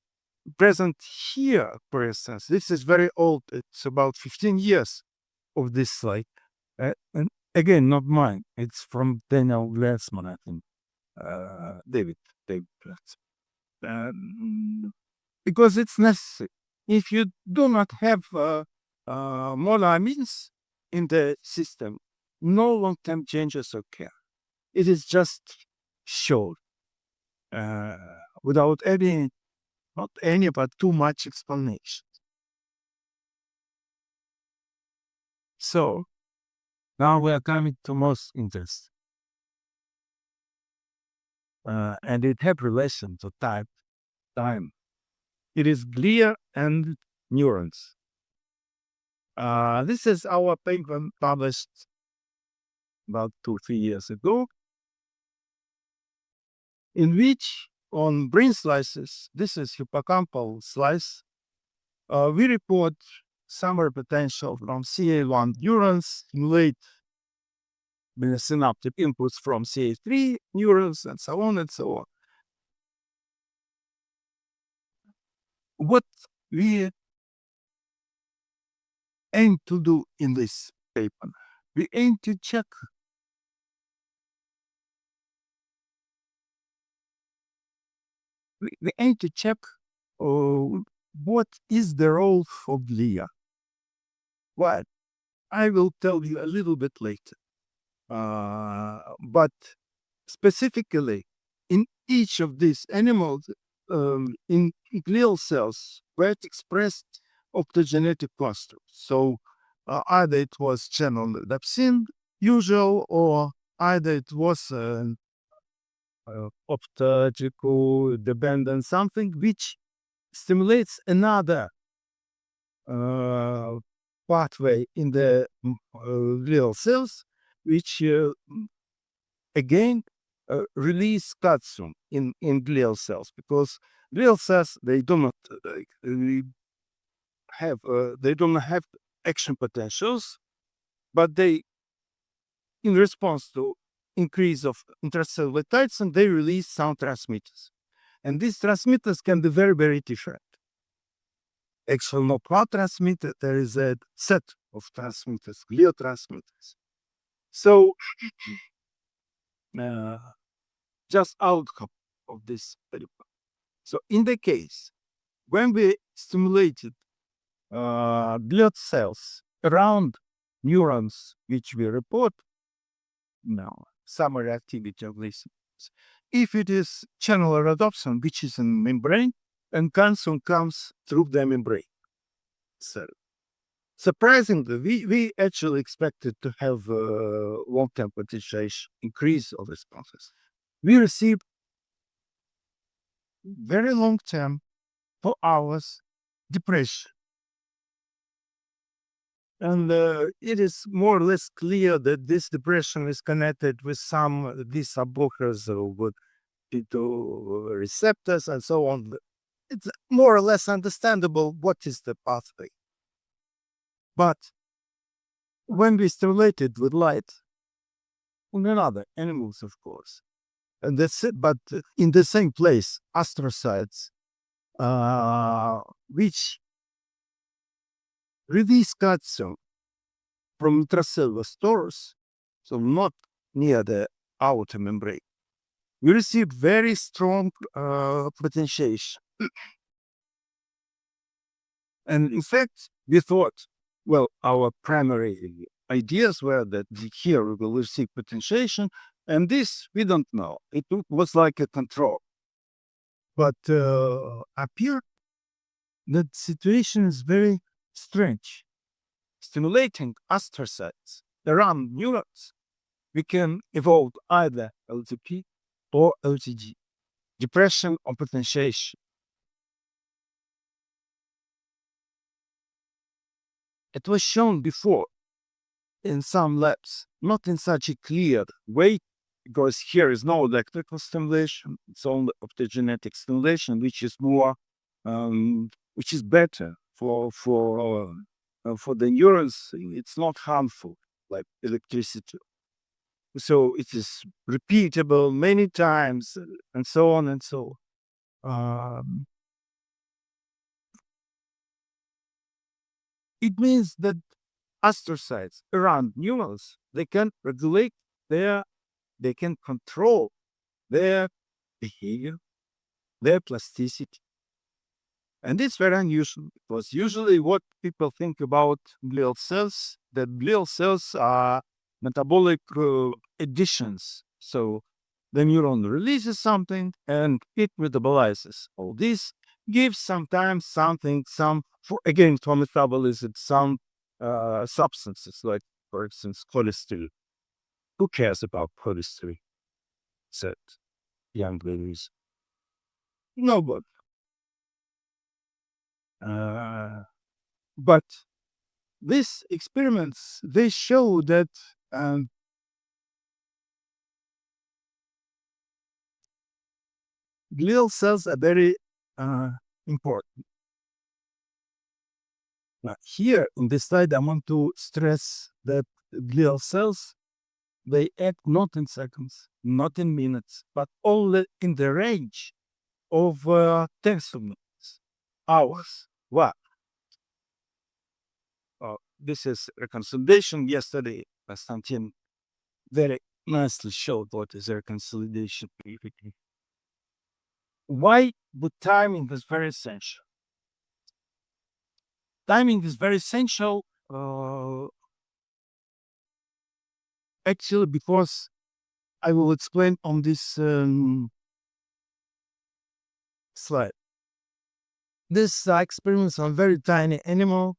present here, for instance. This is very old. It's about 15 years of this slide. And again, not mine. It's from Daniel Glassman, I think. David Glassman. Because it's necessary. If you do not have monoamines in the system, no long-term changes occur. It is just shown uh, without any, not any, but too much explanation. So now we are coming to most interest, and it have relation to time. It is glia and neurons. This is our paper published about 2-3 years ago, in which on brain slices, this is hippocampal slice, we report summary potential from CA1 neurons, stimulate the synaptic inputs from CA3 neurons, and so on and so on. What we aim to do in this paper, we aim to check what is the role of glia. Well, I will tell you a little bit later. But specifically, in each of these animals, in glial cells, were expressed optogenetic clusters. So either it was channel dapsin usual, or either it was optogical dependent something which stimulates another pathway in the glial cells, which again release calcium in glial cells, because glial cells, they do not they don't have action potentials, but they, in response to increase of intracellular calcium, they release some transmitters, and these transmitters can be very, very different. Actually, not one transmitter, there is a set of transmitters, glial transmitters. So just outcome of this paper. So in the case when we stimulated blood cells around neurons, which we report now, summary activity of this, if it is channel rhodopsin, which is in membrane, and calcium comes through the membrane. So surprisingly, we actually expected to have long-term potentiation increase of responses. We received very long-term, for hours, depression. And it is more or less clear that this depression is connected with some these blockers with receptors and so on. It's more or less understandable what is the pathway. But when we stimulate it with light, on another animals, of course, and that's it, but in the same place, astrocytes, which release calcium from intracellular stores, so not near the outer membrane, we received very strong potentiation. And in fact, we thought, well, our primary ideas were that here we will receive potentiation, and this we don't know. It was like a control. But appeared that situation is very strange. Stimulating astrocytes around neurons we can evolve either LTP or LTG, depression or potentiation. It was shown before in some labs, not in such a clear way, because here is no electrical stimulation, it's only optogenetic stimulation, which is more, which is better for the neurons. It's not harmful like electricity. So it is repeatable many times, and so on and so on. It means that astrocytes around neurons, they can regulate their, they can control their behavior, their plasticity. And it's very unusual because usually what people think about glial cells, that glial cells are metabolic additions. So the neuron releases something and it metabolizes all this, gives sometimes something, some, for again, for metabolism, some substances like, for instance, cholesterol. Who cares about cholesterol? Said young ladies. Nobody. Uh, but these experiments, they show that um, glial cells are very important. Now, here on this slide, I want to stress that glial cells, they act not in seconds, not in minutes, but only in the range of tens of minutes, hours. What? This is reconciliation. Yesterday, Konstantin very nicely showed what is reconciliation. Why the timing is very essential? Timing is very essential, actually, because I will explain on this slide. This experiments on very tiny animal,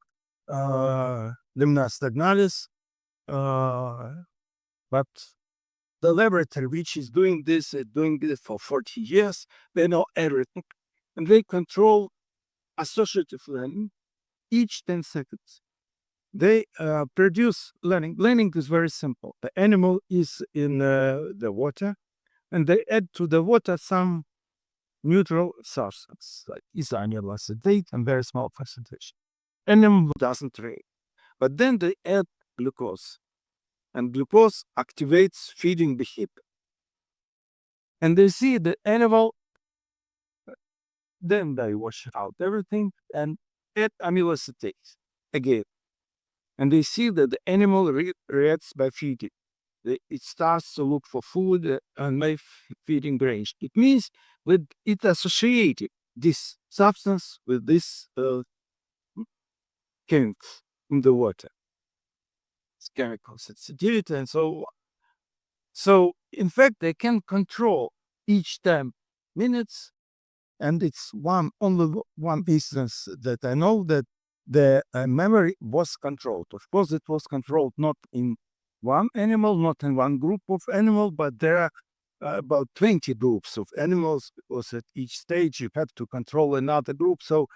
Limna stagnalis, but the laboratory which is doing this for 40 years, they know everything, and they control associative learning each 10 seconds. They produce learning. Learning is very simple. The animal is in the water, and they add to the water some neutral substance like ethynyl acetate and very small concentration. Animal doesn't react, but then they add glucose, and glucose activates feeding behavior. And they see the animal, then they wash out everything and add amyl acetate again. And they see that the animal reacts by feeding. It starts to look for food and by feeding range. It means that it associated this substance with this chemical in the water. It's chemical sensitivity and so on. So in fact, they can control each 10 minutes, and it's only one instance that I know that the memory was controlled. Of course, it was controlled not in one animal, not in one group of animals, but there are about 20 groups of animals, because at each stage you have to control another group. So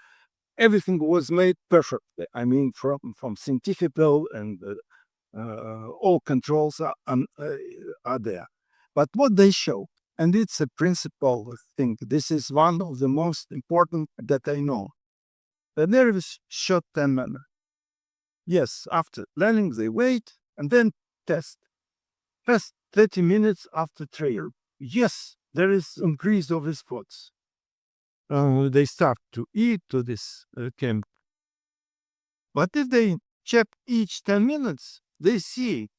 everything was made perfectly. I mean, from scientific and all controls are there. But what they show, and it's a principal thing, this is one of the most important that I know. The nerve is short-term memory. Yes, after learning, they wait and then test. Test 30 minutes after trial. Yes, there is increase of response. They start to eat to this camp. But if they check each 10 minutes, they see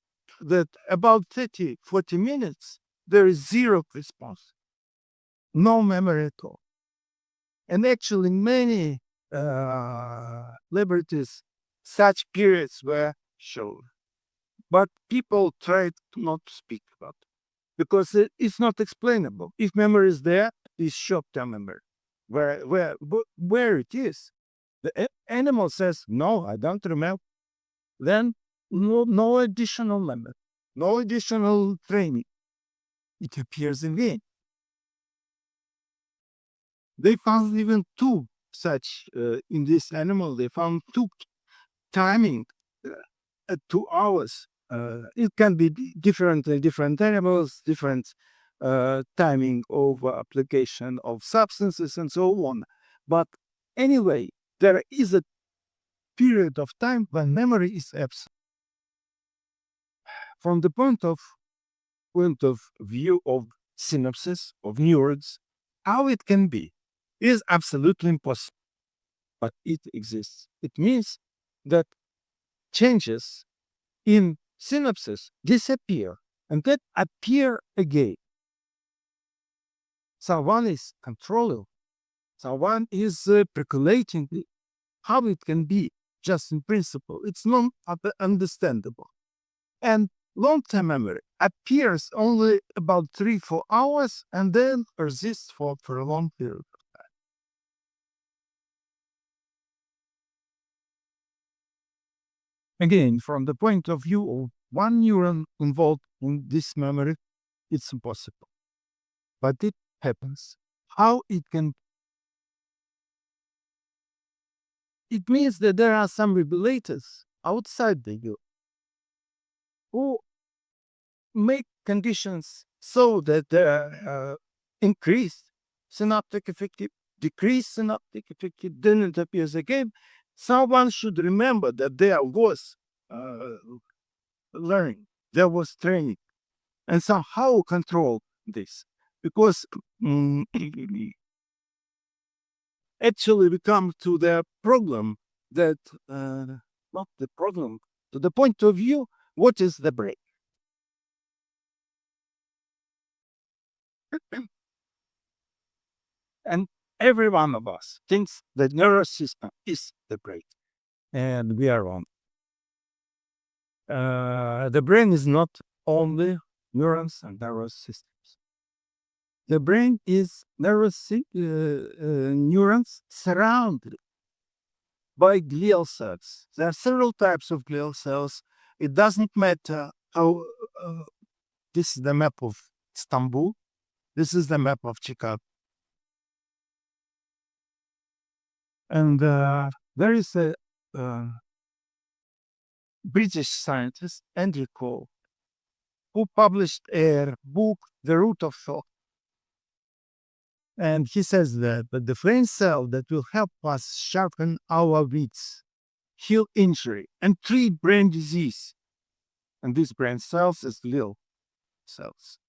that about 30, 40 minutes, there is zero response, no memory at all. And actually, many laboratories, such periods were shown. But people tried not to speak about it because it's not explainable. If memory is there, it's short-term memory. Where it is, the animal says, "No, I don't remember." Then no additional memory, no additional training. It appears again. They found even two such in this animal. They found two timing at 2 hours. It can be different in different animals, different timing of application of substances and so on. But anyway, there is a period of time when memory is absent. From the point of view of synapses of neurons, how it can be is absolutely impossible, but it exists. It means that changes in synapses disappear and then appear again. Someone is controlling, someone is percolating it. How it can be, just in principle, it's not understandable. And long-term memory appears only about 3-4 hours and then persists for a long period. Again, from the point of view of one neuron involved in this memory, it's impossible. But it happens. How it can? It means that there are some regulators outside the you who make conditions so that there are increased synaptic effective, decreased synaptic effective, then it appears again. Someone should remember that there was uh, learning, there was training, and somehow control this. Because actually we come to the problem that, not the problem, to the point of view, what is the brain? And every one of us thinks the nervous system is the brain, and we are wrong. The brain is not only neurons and nervous systems. The brain is neurons surrounded by glial cells. There are several types of glial cells. It doesn't matter how. This is the map of Istanbul. This is the map of Chicago. And there is a British scientist, Andrew Cole, who published a book, The Root of Thought. And he says that the brain cell that will help us sharpen our wits, heal injury, and treat brain disease. And these brain cells is glial cells.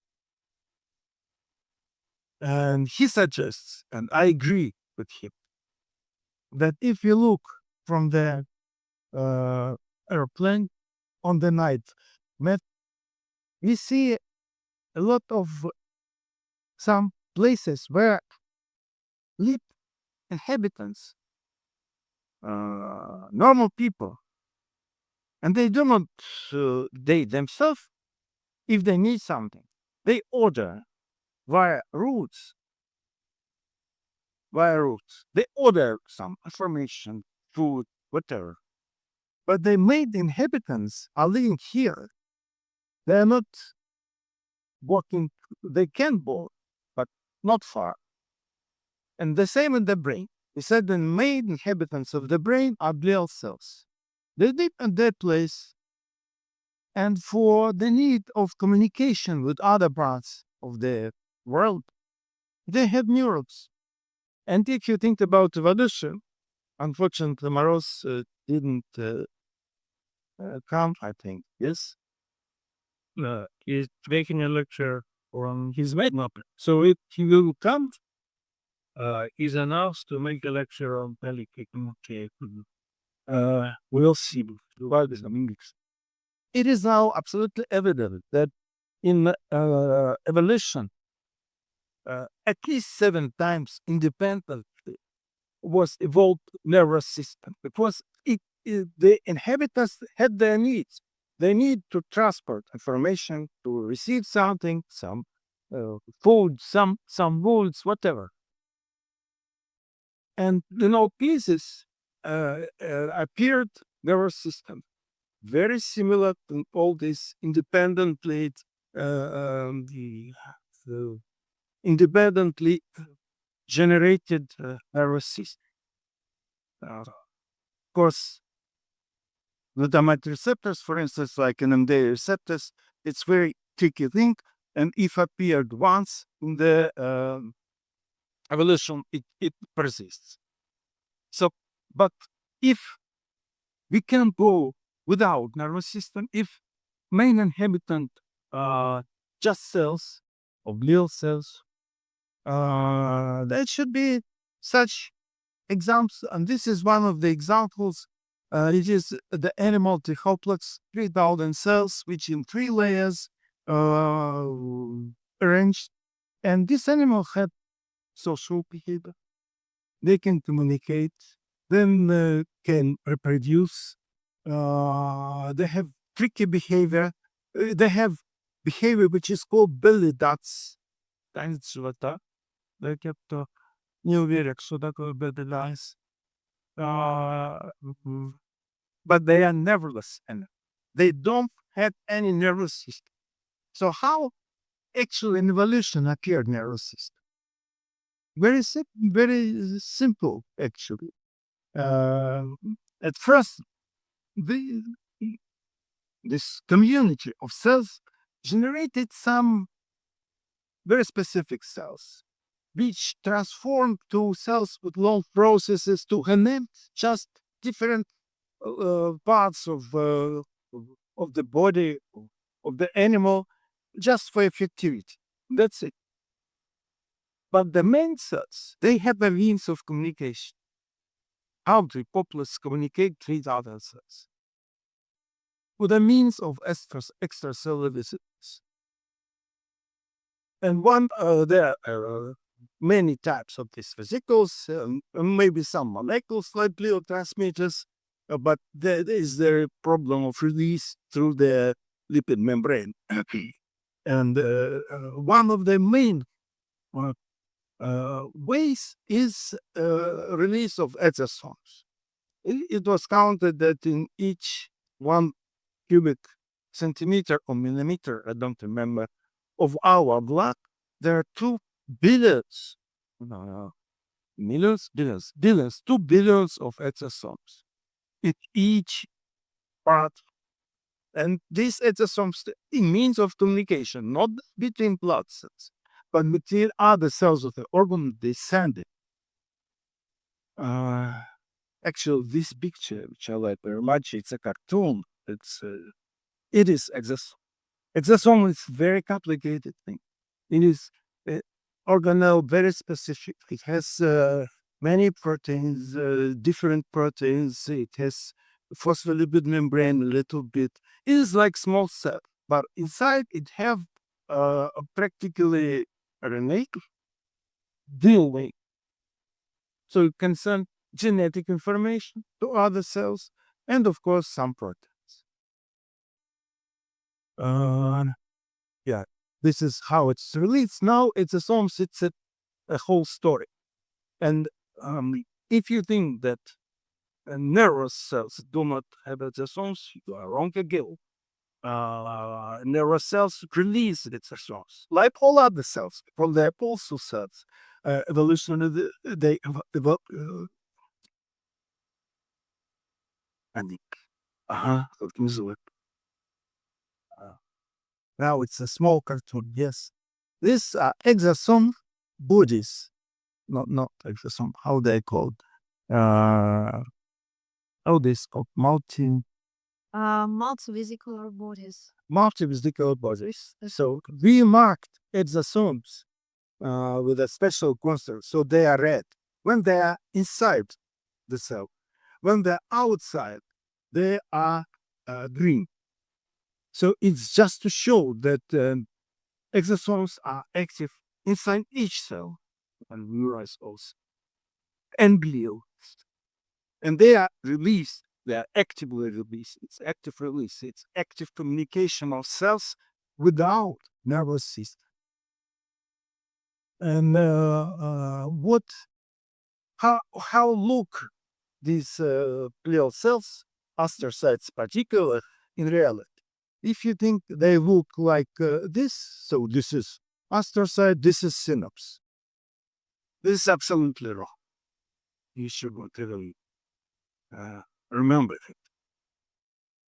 And he suggests, and I agree with him, that if you look from the airplane on the night map, we see a lot of some places where live inhabitants, normal people, and they do not, they themselves, if they need something, they order via routes. They order some information, food, whatever. But the main inhabitants are living here. They are not walking, they can walk, but not far. And the same in the brain. He said the main inhabitants of the brain are glial cells. They live in that place, and for the need of communication with other parts of the world, they have neurons. And if you think about evolution, unfortunately, Maros didn't come, I think. Yes? He's making a lecture on his map. So if he will come, he's announced to make a lecture on pelican. We'll see. It is now absolutely evident that in evolution, at least 7 times independently was evolved nervous system because the inhabitants had their needs. They need to transport information, to receive something, some food, some woods, whatever. And pieces appeared nervous system. very similar to all these independently the independently generated nervous system. Of course, glutamate receptors, for instance, like NMDA receptors, it's very tricky thing. And if appeared once in the evolution, it persists. So, but if we can go without nervous system, if main inhabitant just cells or glial cells, that should be such examples. And this is one of the examples. It is the animal Trichoplex 3000 cells, which in 3 layers arranged. And this animal had social behavior. They can communicate, then can reproduce. They have tricky behavior. They have behavior which is called belly dots. Танец живота. Тобто не уверен, что такое belly dots. But they are nerveless and they don't have any nervous system. So how actually in evolution appeared nervous system? Very simple actually. Uh, at first, the, this community of cells generated some very specific cells, which transformed to cells with long processes to connect just different parts of the body of the animal just for effectivity. That's it. But the main cells, they have a means of communication. How do populace communicate with other cells? With a means of extracellular visitors. And there are many types of these vesicles, maybe some molecules like neurotransmitters, but there is the problem of release through the lipid membrane. And one of the main ways is release of exosomes. It was counted that in each 1 cubic centimeter or millimeter, I don't remember, of our blood, there are 2 billions, billions, 2 billions of exosomes in each part. And these exosomes, the means of communication, not between blood cells, but between other cells of the organ, they send it. Actually, this picture, which I like very much, it's a cartoon. It is exosome. Exosome is very complicated thing. It is organelle, very specific. It has many proteins, different proteins. It has phospholipid membrane a little bit. It is like small cell, but inside it have practically RNA, DNA. So it can send genetic information to other cells, and of course some proteins. Yeah, this is how it's released. Now it's a whole story. And if you think that nervous cells do not have exosomes, you are wrong again. Nervous cells release exosomes, like all other cells. From the also cells, evolutionary they develop. Organizuje. Now it's a small cartoon. Yes, these are exosome bodies. Not exosome. How they called? How this called? Multivesicular bodies. Multivesicular bodies. So we marked exosomes with a special construct, so they are red when they are inside the cell. When they're outside, they are green. So it's just to show that exosomes are active inside each cell, and neurons also, and glial. And they are released, they are actively released. It's active release, it's active communication of cells without nervous system. And how look these glial cells astrocytes particular in reality. If you think they look like this, so this is astrocyte, this is synapse. This is absolutely wrong. You should really remember it.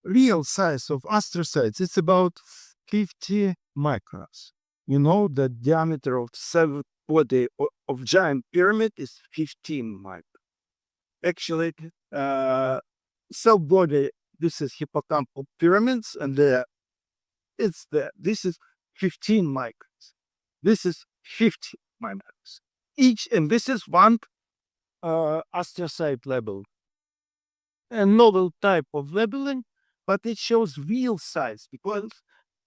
Real size of astrocytes is about 50 microns. You know the diameter of seventh body of giant pyramid is 15 microns. Actually, cell body, this is hippocampal pyramids, and this is 15 microns. This is 50 microns. Each, and this is one astrocyte level. A novel type of labeling, but it shows real size because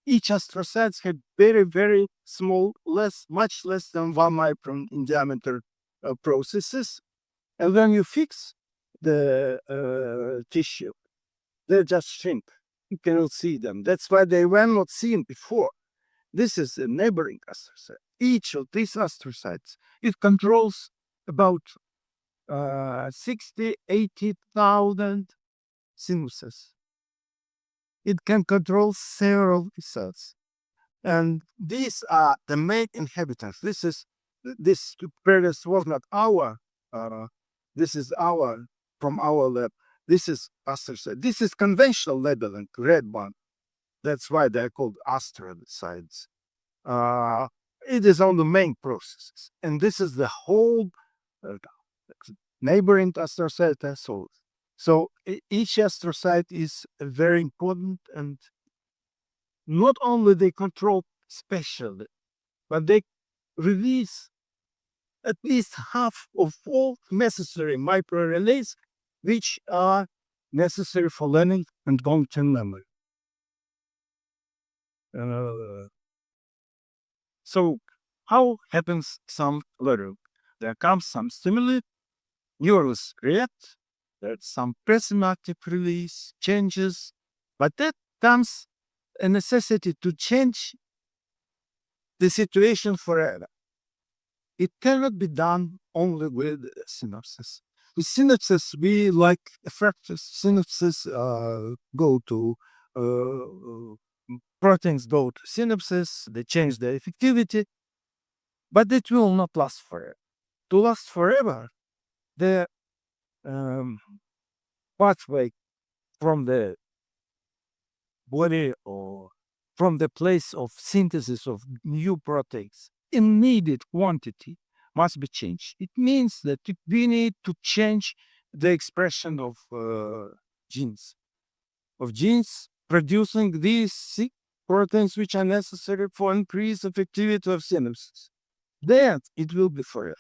each astrocytes have very, very small, much less than 1 micron in diameter processes. And when you fix the tissue, they just shrink. You cannot see them. That's why they were not seen before. This is a neighboring astrocyte. Each of these astrocytes, it controls about 60, 80,000 sinuses. It can control several cells. And these are the main inhabitants. This previous was not our, this is our, from our lab. This is astrocyte. This is conventional labeling, red one. That's why they're called astrocytes. It is on the main processes. And this is the whole neighboring astrocyte. So each astrocyte is very important, and not only they control spatially, but they release at least half of all necessary microrelays which are necessary for learning and long-term memory. So how happens some learning? There comes some stimuli, neurons react, there's some presynaptic release, changes, but that comes a necessity to change the situation forever. It cannot be done only with synapses. With synapses, we like effective synapses go to proteins go to synapses, they change their effectivity, but it will not last forever. To last forever, the pathway from the body or from the place of synthesis of new proteins in needed quantity must be changed. It means that we need to change the expression of genes, producing these proteins which are necessary for increased effectivity of synapses. Then it will be forever.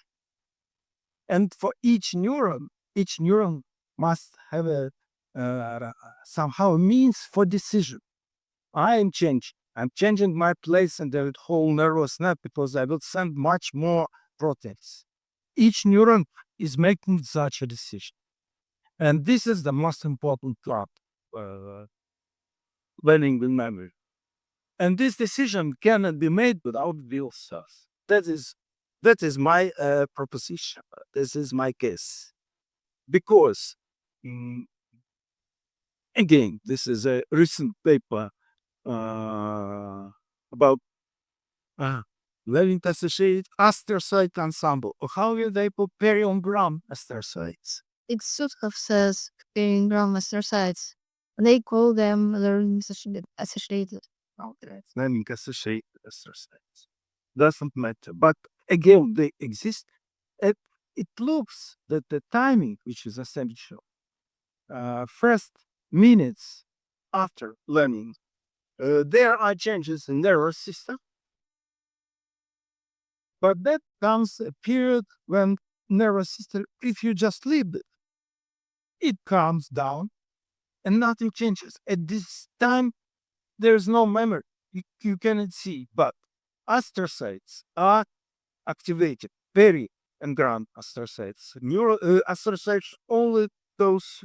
And for each neuron must have a somehow a means for decision. I'm changing my place in the whole nervous net because I will send much more proteins. Each neuron is making such a decision. And this is the most important part, learning with memory. And this decision cannot be made without real cells. That is my proposition. This is my case. Because, again, this is a recent paper about learning associated astrocyte ensemble. How will they put periogram astrocytes? It sort of says being astrocytes. They call them learning associated. Learning associated astrocytes. Doesn't matter. But again, they exist. It looks that the timing, which is essential, first minutes after learning, there are changes in nervous system. But that comes a period when nervous system, if you just leave it, it calms down and nothing changes. At this time, there's no memory. You cannot see, but astrocytes are activated, peri and grand astrocytes. Astrocytes only those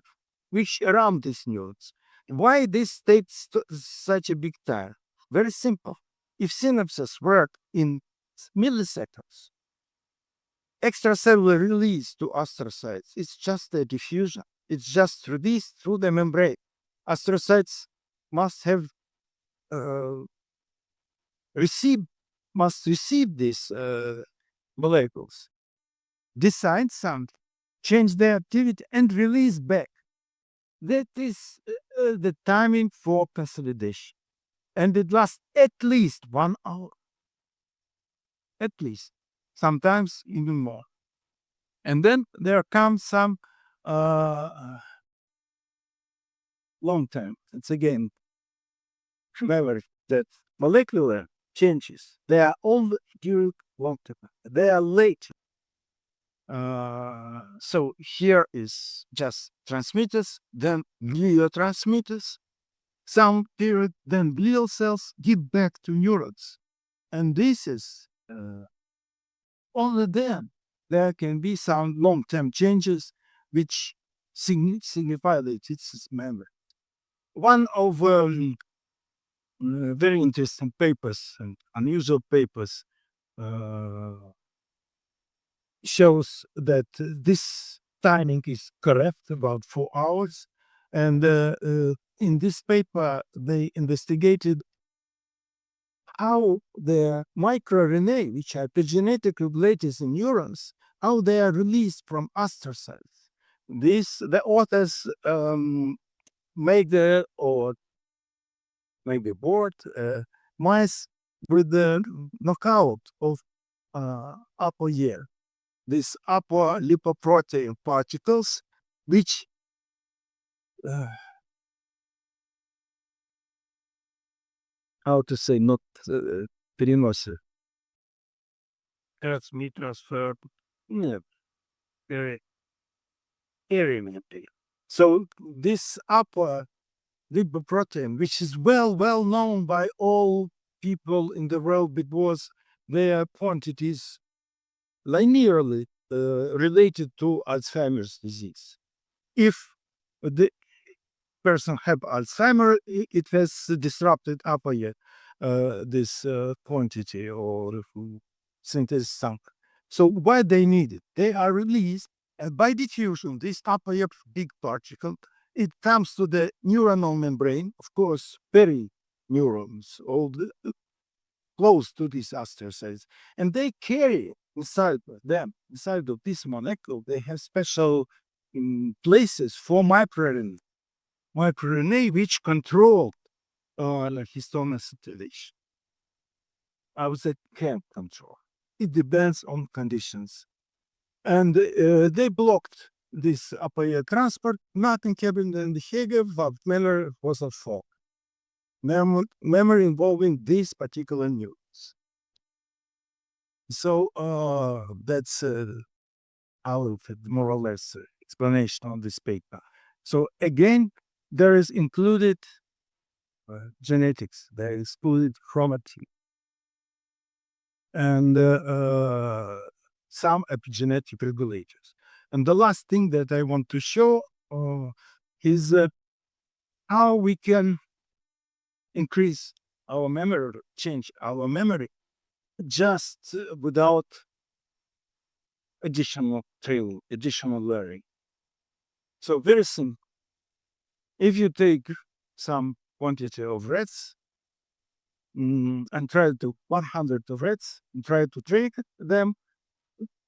which around these neurons. Why this takes such a big time? Very simple. If synapses work in milliseconds, extracellular release to astrocytes is just a diffusion. It's just released through the membrane. astrocytes must have uh, receive must receive these molecules, decide something, change their activity, and release back. That is the timing for consolidation, and it lasts at least 1 hour, at least, sometimes even more. And then there comes some uh, long term. It's again memory that molecular changes, they are all during long term. They are late. So here is just transmitters, then gliotransmitters, some period, then glial cells give back to neurons. And this is only then there can be some long-term changes which signify that it's memory. One of very interesting papers and unusual papers uh, shows that this timing is correct about 4 hours. And in this paper, they investigated how the microRNA, which are epigenetic regulators in neurons, how they are released from astrocytes. The authors make the, or maybe board, mice with the knockout of upper ear, these upper lipoprotein particles, which uh, how to say, not переносят. Transmit, transfer, Yeah, very so this upper lipoprotein, which is well known by all people in the world because their quantities linearly related to Alzheimer's disease. If the person have Alzheimer, it has disrupted upper ear, this quantity or synthesis sunk. So why they need it? They are released by diffusion. This upper ear big particle, it comes to the neuronal membrane, of course, neurons, all close to these astrocytes, and they carry inside them, inside of this molecule, they have special places for microRNA which control histone acetylation. I would say can control. It depends on conditions. And they blocked this upper ear transport. Nothing happened in the behavior, but memory was at fault. Memory involving these particular neurons. So that's our more or less explanation on this paper. So again, there is included genetics, there is included chromatin, and some epigenetic regulators. And the last thing that I want to show is how we can increase our memory, change our memory just without additional training, additional learning. So very simple. If you take some quantity of rats and try to 100 of rats and try to trick them,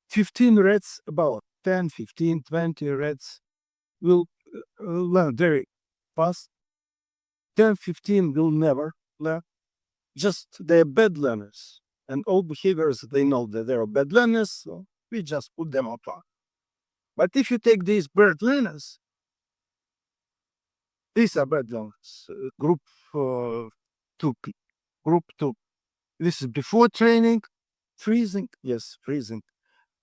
15 rats, about 10, 15, 20 rats will learn very fast. 10, 15 will never learn. Just they're bad learners. And all behaviors, they know that they're bad learners, so we just put them apart. But if you take these bad learners, these are bad learners, group 2, group 2. This is before training, freezing, yes, freezing.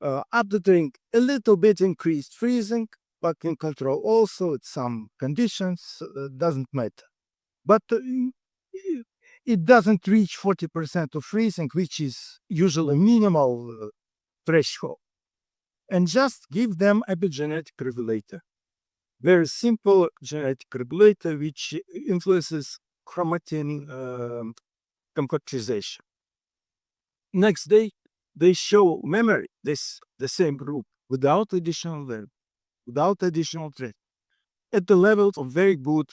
After training, a little bit increased freezing, but in control also at some conditions, doesn't matter. But it doesn't reach 40% of freezing, which is usually minimal threshold. And just give them epigenetic regulator. Very simple genetic regulator which influences chromatin concretization. Next day, they show memory, the same group, without additional learning, without additional training, at the levels of very good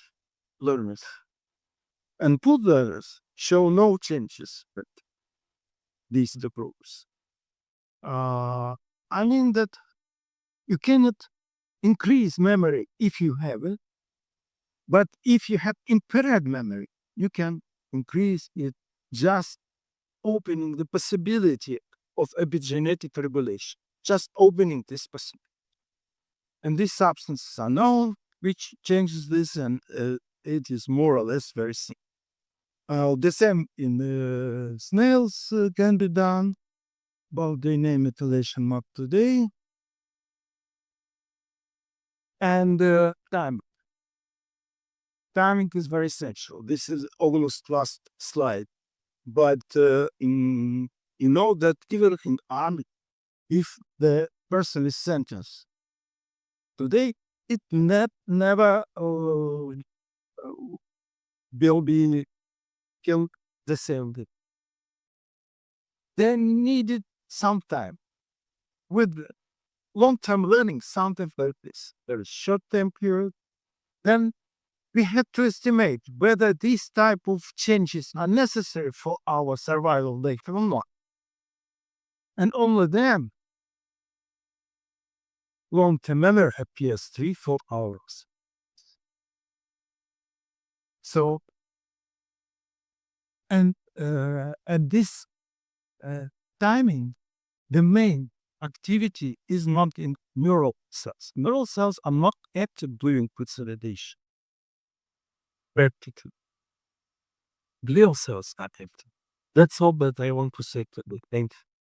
learners. And good learners show no changes with these groups. I mean that you cannot increase memory if you have it, but if you have impaired memory, you can increase it just opening the possibility of epigenetic regulation, just opening this possibility. And these substances are known, which changes this, and it is more or less very simple. The same in snails can be done, about DNA methylation map today. And time. Timing is very essential. This is almost last slide. But you know that even in army, if the person is sentenced today, it never will be killed the same day. They needed some time. With long-term learning, something like this, very short-term period, then we had to estimate whether these type of changes are necessary for our survival later or not. And only then long-term memory appears 3-4 hours. So, and at this timing, the main activity is not in neural cells. Neural cells are not active during consolidation. Practically, glial cells are active. That's all that I want to say today. Thank you.